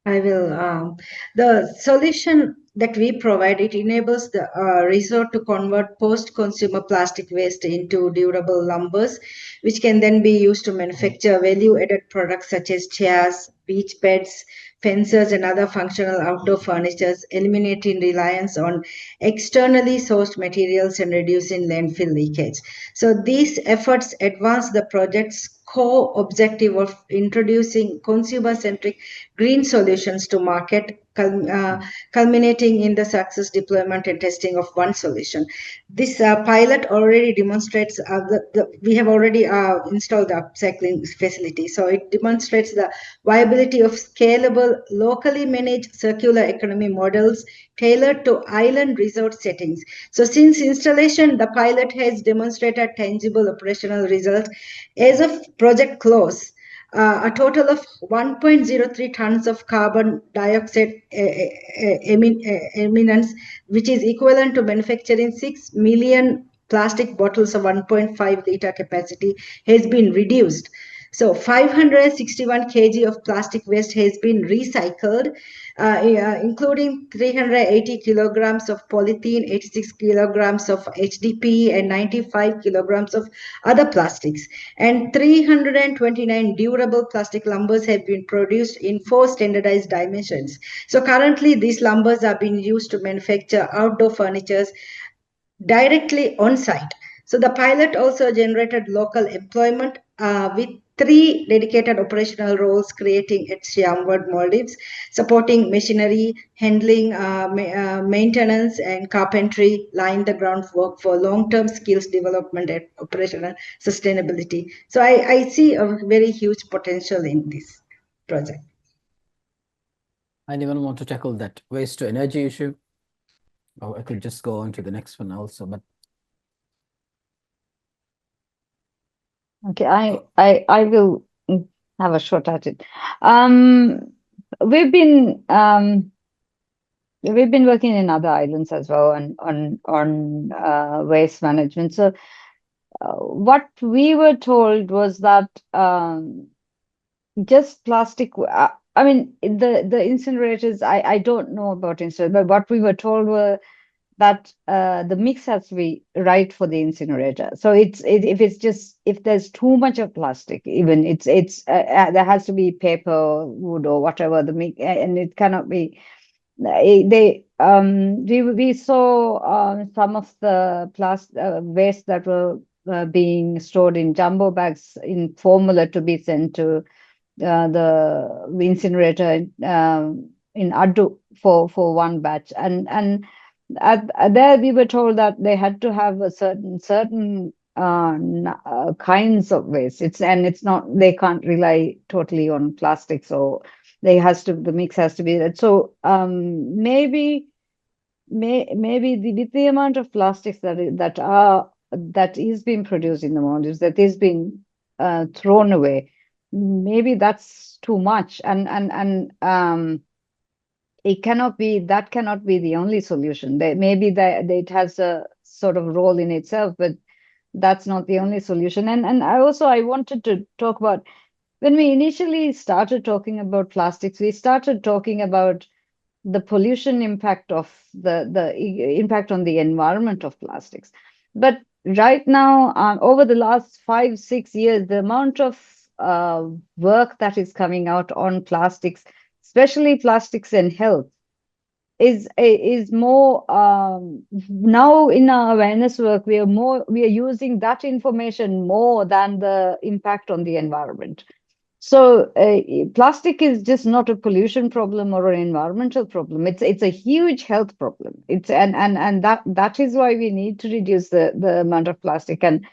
I will. The solution that we provide, it enables the resort to convert post-consumer plastic waste into durable lumbers, which can then be used to manufacture value-added products such as chairs, beach beds, fences, and other functional outdoor furnitures, eliminating reliance on externally sourced materials and reducing landfill leakage. So these efforts advance the project's core objective of introducing consumer-centric green solutions to market culminating in the success deployment and testing of one solution. This pilot already demonstrates we have already installed the upcycling facility. So it demonstrates the viability of scalable, locally managed circular economy models tailored to island resort settings. So since installation, the pilot has demonstrated tangible operational results. As of project close, a total of 1.03 tons of carbon dioxide emissions, which is equivalent to manufacturing 6 million plastic bottles of 1.5 liter capacity, has been reduced. So 561 kg of plastic waste has been recycled, including 380 kilograms of polythene, 86 kilograms of HDPE, and 95 kilograms of other plastics. And 329 durable plastic lumbers have been produced in 4 standardized dimensions. So currently, these lumbers are being used to manufacture outdoor furniture directly on site. So the pilot also generated local employment with 3 dedicated operational roles creating at Shyamwad, Maldives, supporting machinery, handling, maintenance, and carpentry, laying the groundwork for long-term skills development and operational sustainability. So I see a very huge potential in this project. Anyone want to tackle that waste to energy issue? Oh, I could just go on to the next one also, but Okay, I will have a shot at it. We've been working in other islands as well on waste management. So what we were told was that just plastic. I mean, the incinerators. I don't know about incinerators, but what we were told were that the mix has to be right for the incinerator. So if there's too much of plastic, even there has to be paper, wood, or whatever the mix, and it cannot be. We saw some of the waste that were being stored in jumbo bags in formula to be sent to the incinerator in Addu for one batch, and there we were told that they had to have a certain kinds of waste. It's not, they can't rely totally on plastic, so the mix has to be that. So maybe with the amount of plastics that is being produced in the Maldives, that is being thrown away, maybe that's too much, and it cannot be the only solution. Maybe it has a sort of role in itself, but that's not the only solution. And I wanted to talk about, when we initially started talking about plastics, we started talking about the pollution impact of the impact on the environment of plastics. But right now, over the last 5-6 years, the amount of work that is coming out on plastics, especially plastics and health, is more now in our awareness work. We are using that information more than the impact on the environment. So plastic is just not a pollution problem or an environmental problem. It's a huge health problem. And that is why we need to reduce the amount of plastic. And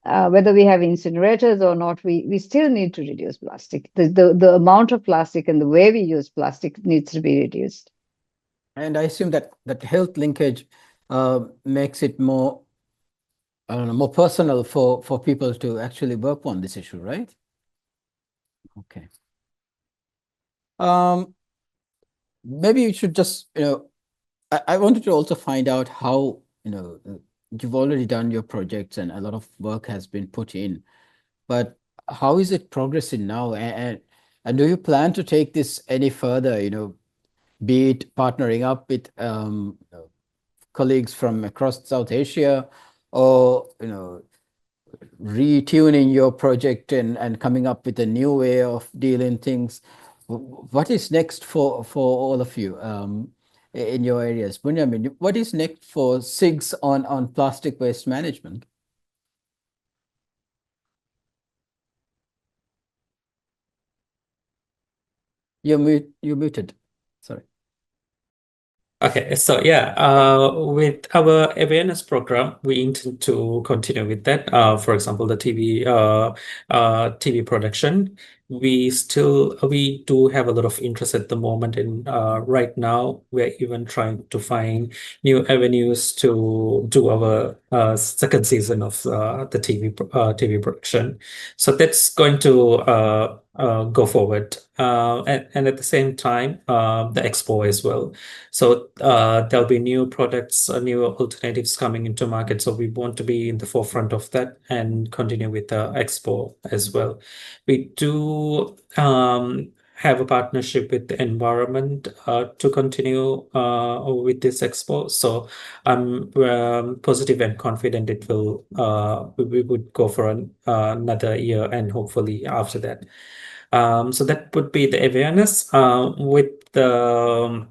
whether we have incinerators or not, we still need to reduce plastic. The amount of plastic and the way we use plastic needs to be reduced. And I assume that health linkage makes it more, I don't know, more personal for people to actually work on this issue, right? Okay. Maybe you should just, I wanted to also find out how, you've already done your projects and a lot of work has been put in, but how is it progressing now? And do you plan to take this any further, be it partnering up with colleagues from across South Asia, or retuning your project and coming up with a new way of dealing things? What is next for all of you in your areas? Bunyameen, what is next for SIGS on plastic waste management? You're muted. Sorry. Okay, so yeah, with our awareness program, we intend to continue with that. For example, the TV production. We do have a lot of interest at the moment, and right now we're even trying to find new avenues to do our second season of the TV production. So that's going to go forward, and at the same time, the expo as well. So there'll be new products, new alternatives coming into market. So we want to be in the forefront of that and continue with the expo as well. We do have a partnership with the environment to continue with this expo. So I'm positive and confident it will. We would go for another year and hopefully after that. So that would be the awareness with the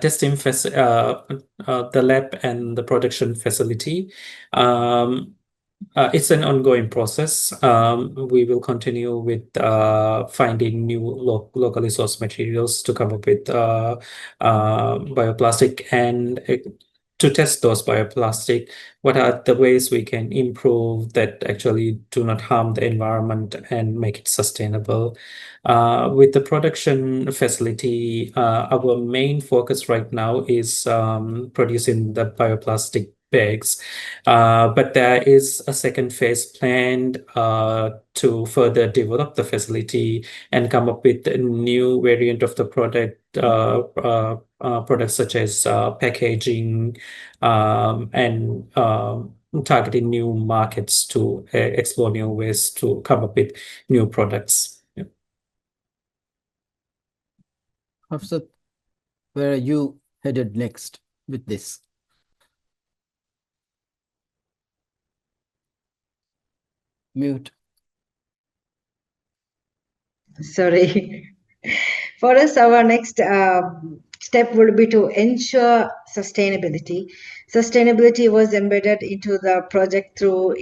testing the lab and the production facility. It's an ongoing process. We will continue with finding new locally sourced materials to come up with bioplastic and to test those bioplastic. What are the ways we can improve that actually do not harm the environment and make it sustainable? With the production facility, our main focus right now is producing the bioplastic bags. But there is a second phase planned to further develop the facility and come up with a new variant of the product, products such as packaging and targeting new markets to explore new ways to come up with new products. Yeah. Hafsath, where are you headed next with this? Mute. Sorry. For us, our next step would be to ensure sustainability. Sustainability was embedded into the project through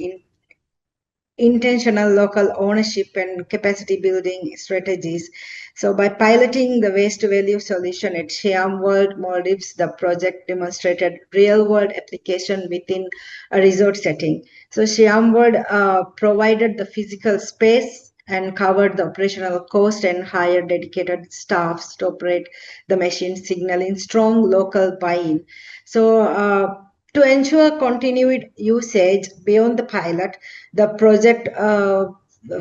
intentional local ownership and capacity building strategies. So by piloting the waste to value solution at Siam World Maldives, the project demonstrated real world application within a resort setting. So Siam World provided the physical space and covered the operational cost and hired dedicated staffs to operate the machine, signaling strong local buy-in. So to ensure continued usage beyond the pilot, the project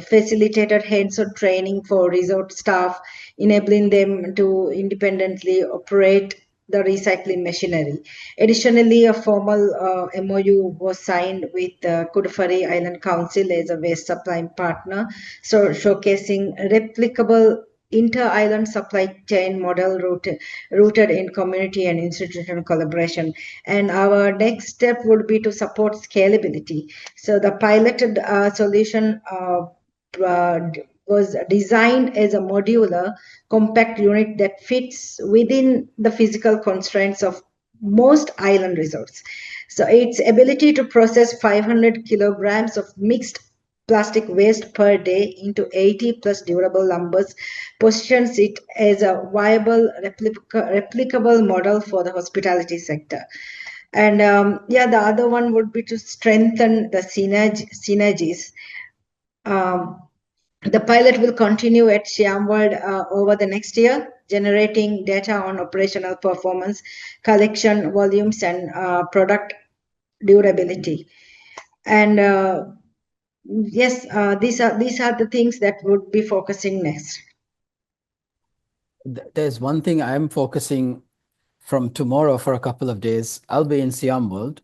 facilitated hands-on training for resort staff, enabling them to independently operate the recycling machinery. Additionally, a formal MOU was signed with the Kudufari Island Council as a waste supply partner, so showcasing replicable inter-island supply chain model rooted in community and institutional collaboration. And our next step would be to support scalability. So the piloted solution was designed as a modular, compact unit that fits within the physical constraints of most island resorts. So its ability to process 500 kilograms of mixed plastic waste per day into 80 plus durable lumbers positions it as a viable replicable model for the hospitality sector. And yeah, the other one would be to strengthen the synergies. The pilot will continue at Siam World over the next year, generating data on operational performance, collection volumes, and product durability. And yes, these are the things that would be focusing next. There's one thing I'm focusing from tomorrow for a couple of days. I'll be in Siam World.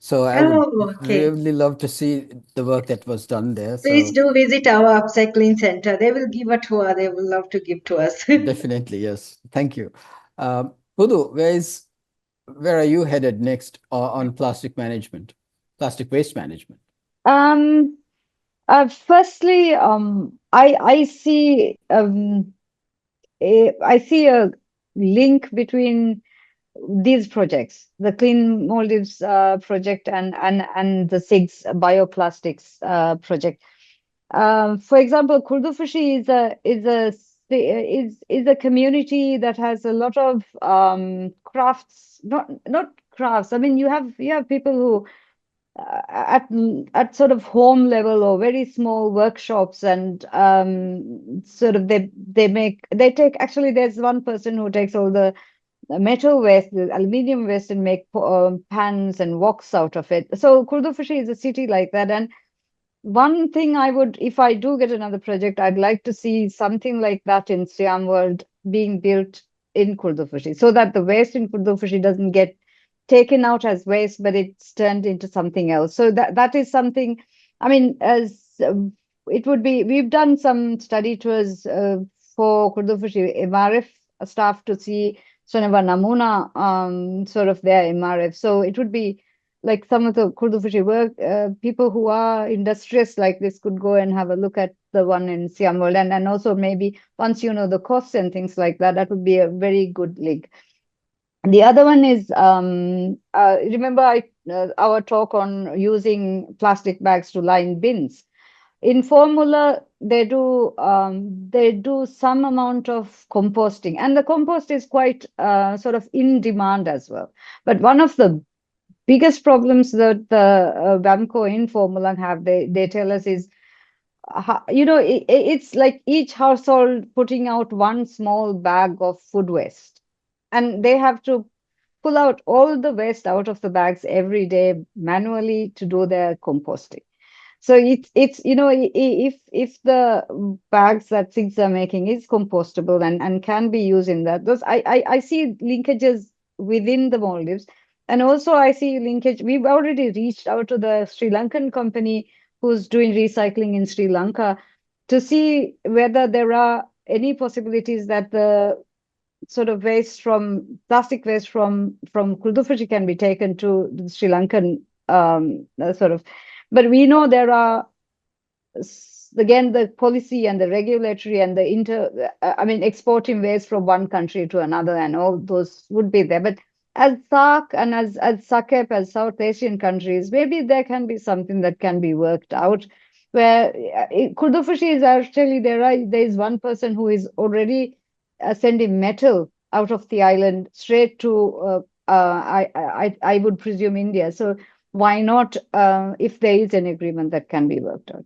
So I would Okay. really love to see the work that was done there. Please So do visit our upcycling center. They will give a tour. They will love to give to us. definitely, yes. Thank you. Hudha, where are you headed next on plastic management, plastic waste management? Um, Firstly, I see I see a link between these projects, the Clean Maldives project and the SIGS bioplastics project. For example, Kurdufushi is a is a community that has a lot of crafts, not crafts. I mean, you have people who at sort of home level or very small workshops, and sort of they take, actually there's one person who takes all the metal waste, the aluminium waste, and make pans and woks out of it. So Kurdufushi is a city like that. And one thing I would, if I do get another project, I'd like to see something like that in Siam World being built in Kurdufushi, so that the waste in Kurdufushi doesn't get taken out as waste, but it's turned into something else. So that is something, I mean, as it would be, we've done some study tours for Kurdufushi MRF staff to see Soneva Namuna, sort of their MRF. So it would be like some of the Kurdufushi work, people who are industrious like this could go and have a look at the one in Siam World. And also maybe once you know the costs and things like that, that would be a very good link. The other one is, remember our talk on using plastic bags to line bins. In Formula, they do some amount of composting, and the compost is quite sort of in demand as well. But one of the biggest problems that the BAMCO in Formula have, they tell us, is it's like each household putting out one small bag of food waste, and they have to pull out all the waste out of the bags every day manually to do their composting. So it's if the bags that SIGS are making is compostable and can be used in that, those I see linkages within the Maldives. And also I see linkage, we've already reached out to the Sri Lankan company who's doing recycling in Sri Lanka to see whether there are any possibilities that the sort of waste from plastic waste from Kurdufushi can be taken to the Sri Lankan sort of. But we know there are, again, the policy and the regulatory and the exporting waste from one country to another, and all those would be there. But as SAARC and as SAQEP, as South Asian countries, maybe there can be something that can be worked out, where Kurdufushi is actually, there is one person who is already sending metal out of the island straight to I would presume India. So why not, if there is an agreement that can be worked out?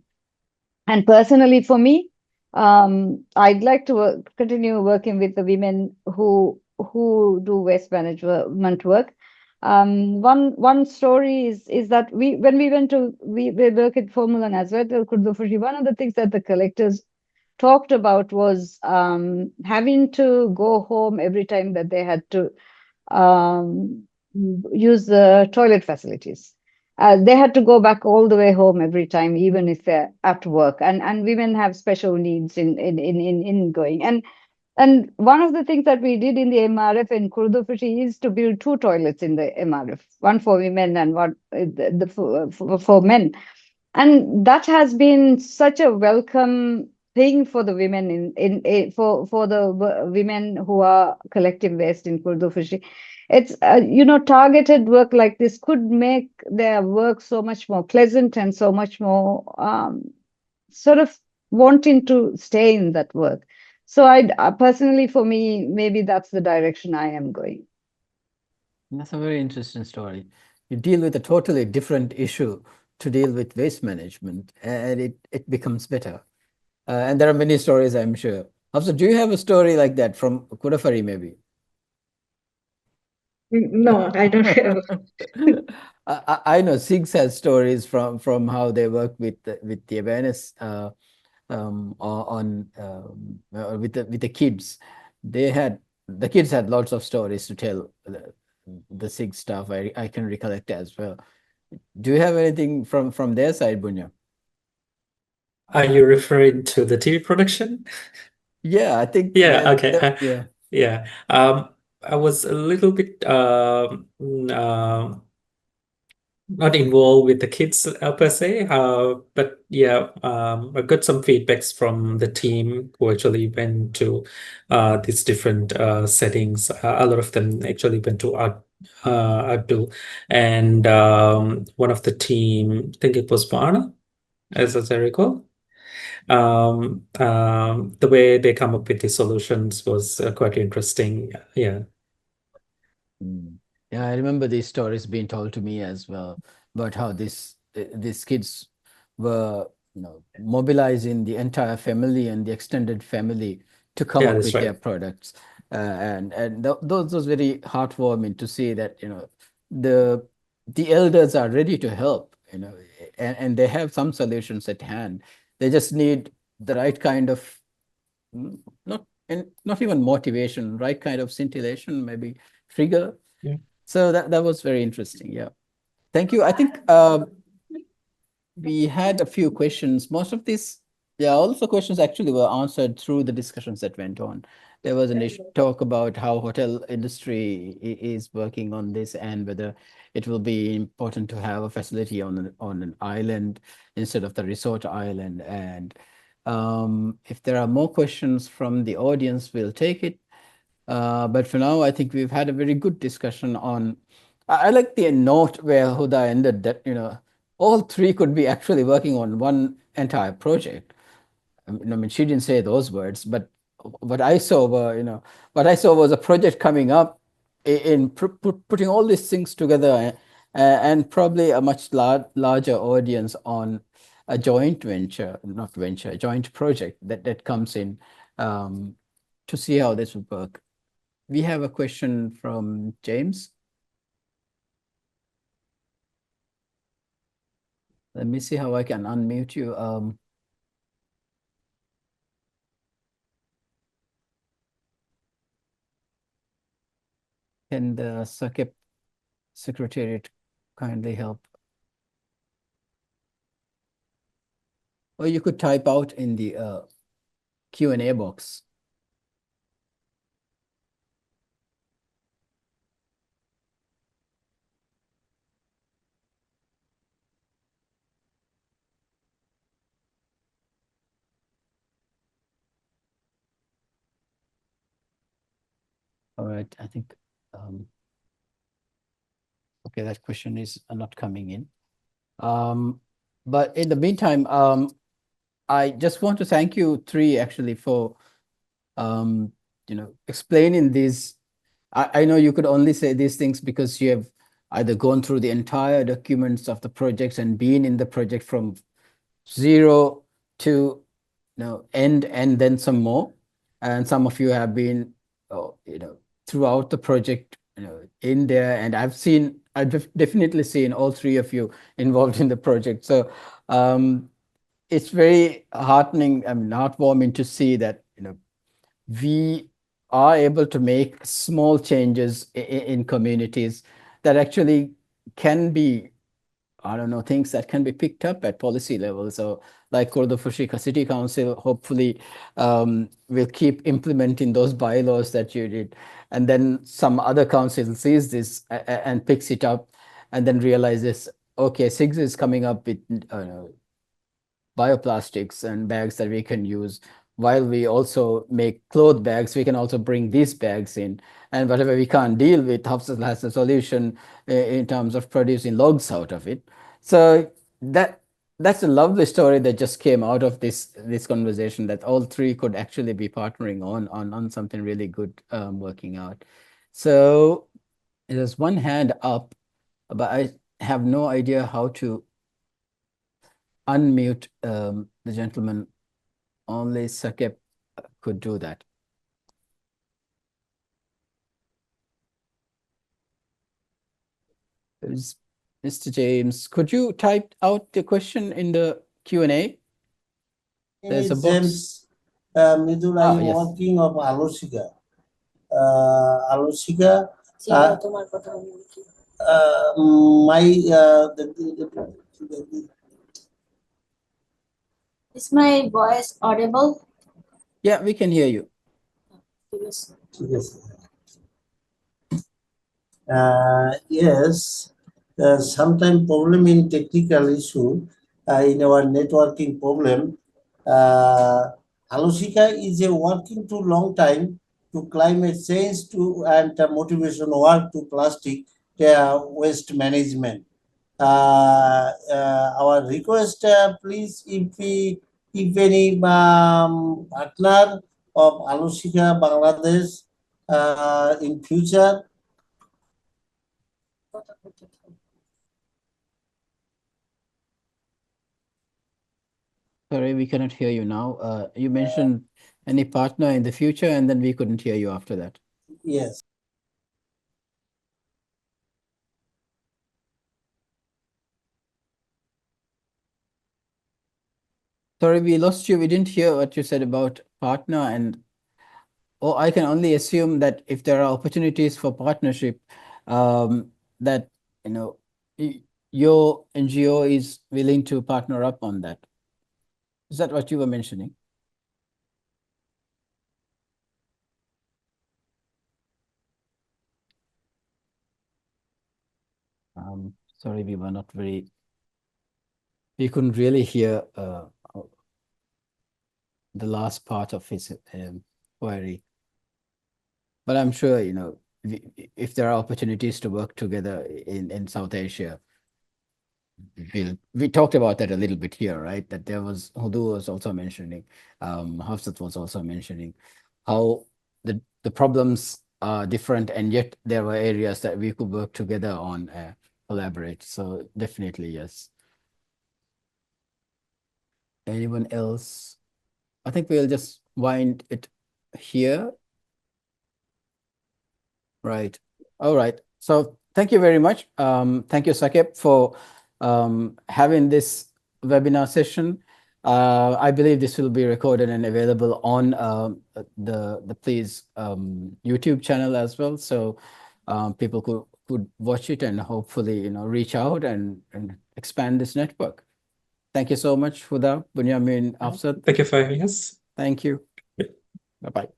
And personally, for me, I'd like to continue working with the women who do waste management work. One story is that when we went to we work at Formula as well, Kurdufushi, one of the things that the collectors talked about was having to go home every time that they had to use the toilet facilities. They had to go back all the way home every time, even if they're at work. And women have special needs in going. And one of the things that we did in the MRF in Kurdufushi is to build 2 toilets in the MRF, one for women and one for men. And that has been such a welcome thing for the women for the women who are collecting waste in Kurdufushi. It's targeted work like this could make their work so much more pleasant and so much more sort of wanting to stay in that work. So I personally, for me, maybe that's the direction I am going. That's a very interesting story. You deal with a totally different issue to deal with waste management, and it becomes better. And there are many stories, I'm sure. Also, do you have a story like that from Kurafari, maybe? No, I don't have. I know SIGS has stories from how they work with the awareness with the kids. The kids had lots of stories to tell. The SIGS stuff I can recollect as well. Do you have anything from their side, Bunya? Are you referring to the TV production? Yeah, I think. Yeah, okay. Yeah. Yeah. I was a little bit not involved with the kids per se, but yeah, I got some feedbacks from the team who actually went to these different settings. A lot of them actually went to Abdul, and one of the team, I think it was Bana, as I recall. The way they come up with the solutions was quite interesting. Yeah. Yeah, I remember these stories being told to me as well about how these kids were, mobilizing the entire family and the extended family to come Yeah, up that's with their right. products, and those was very heartwarming to see that the the elders are ready to help, and they have some solutions at hand. They just need the right kind of not and not even motivation, right kind of scintillation, maybe trigger. Yeah. So that was very interesting. Yeah. Thank you. I think we had a few questions. Most of these, yeah, all of the questions actually were answered through the discussions that went on. There was an talk about how hotel industry is working on this and whether it will be important to have a facility on an island instead of the resort island. And if there are more questions from the audience, we'll take it. But for now, I think we've had a very good discussion on. I like the note where Hudha ended that, all three could be actually working on one entire project. I mean, she didn't say those words, but what I saw were, what I saw was a project coming up in putting all these things together, and probably a much larger audience on a joint venture, not venture, a joint project that comes in, to see how this would work. We have a question from James. Let me see how I can unmute you. Can the SACEP Secretariat kindly help? Or you could type out in the Q&A box. All right, I think, okay, that question is not coming in. But in the meantime, I just want to thank you three actually for, explaining these. I know you could only say these things because you have either gone through the entire documents of the projects and been in the project from zero to end and then some more. And some of you have been, throughout the project, in there. And I've definitely seen all three of you involved in the project. So it's very heartening, heartwarming to see that, we are able to make small changes in communities that actually can be, I don't know, things that can be picked up at policy level. So like Kordofushika City Council, hopefully will keep implementing those bylaws that you did. And then some other council sees this and picks it up and then realizes, okay, SIGS is coming up with bioplastics and bags that we can use. While we also make cloth bags, we can also bring these bags in. And whatever we can't deal with, Hafsath has a solution in terms of producing logs out of it. So that's a lovely story that just came out of this conversation, that all three could actually be partnering on something really good, working out. So there's one hand up, but I have no idea how to unmute the gentleman. Only SACEP could do that. Mr. James, could you type out the question in the Q&A? There's a box. James Midul, I'm yes. working of Alosika. Alosika. Is my voice audible? Yeah, we can hear you. Yes. Yes. Sometimes problem in technical issue, in our networking problem. Alosika is a working to long time to climate change and motivation work to plastic waste management. Our request, please, if if any partner of Alushika Bangladesh in future. Sorry, we cannot hear you now. You mentioned any partner in the future, and then we couldn't hear you after that. Yes. Sorry, we lost you. We didn't hear what you said about partner, and I can only assume that if there are opportunities for partnership, that your NGO is willing to partner up on that. Is that what you were mentioning? Sorry, we couldn't really hear the last part of his query. But I'm sure, if there are opportunities to work together in South Asia, we talked about that a little bit here, right? That there was, Hudha was also mentioning, Hafsath was also mentioning how the problems are different, and yet there were areas that we could work together on, collaborate. So definitely, yes. Anyone else? I think we'll just wind it here. Right. All right. So thank you very much. Thank you, Sakeb, for having this webinar session. I believe this will be recorded and available on the Please YouTube channel as well. So people could watch it and hopefully, reach out and expand this network. Thank you so much, Hudha, Bunyameen, Hafsath. Thank you for having us. Thank you. Bye-bye.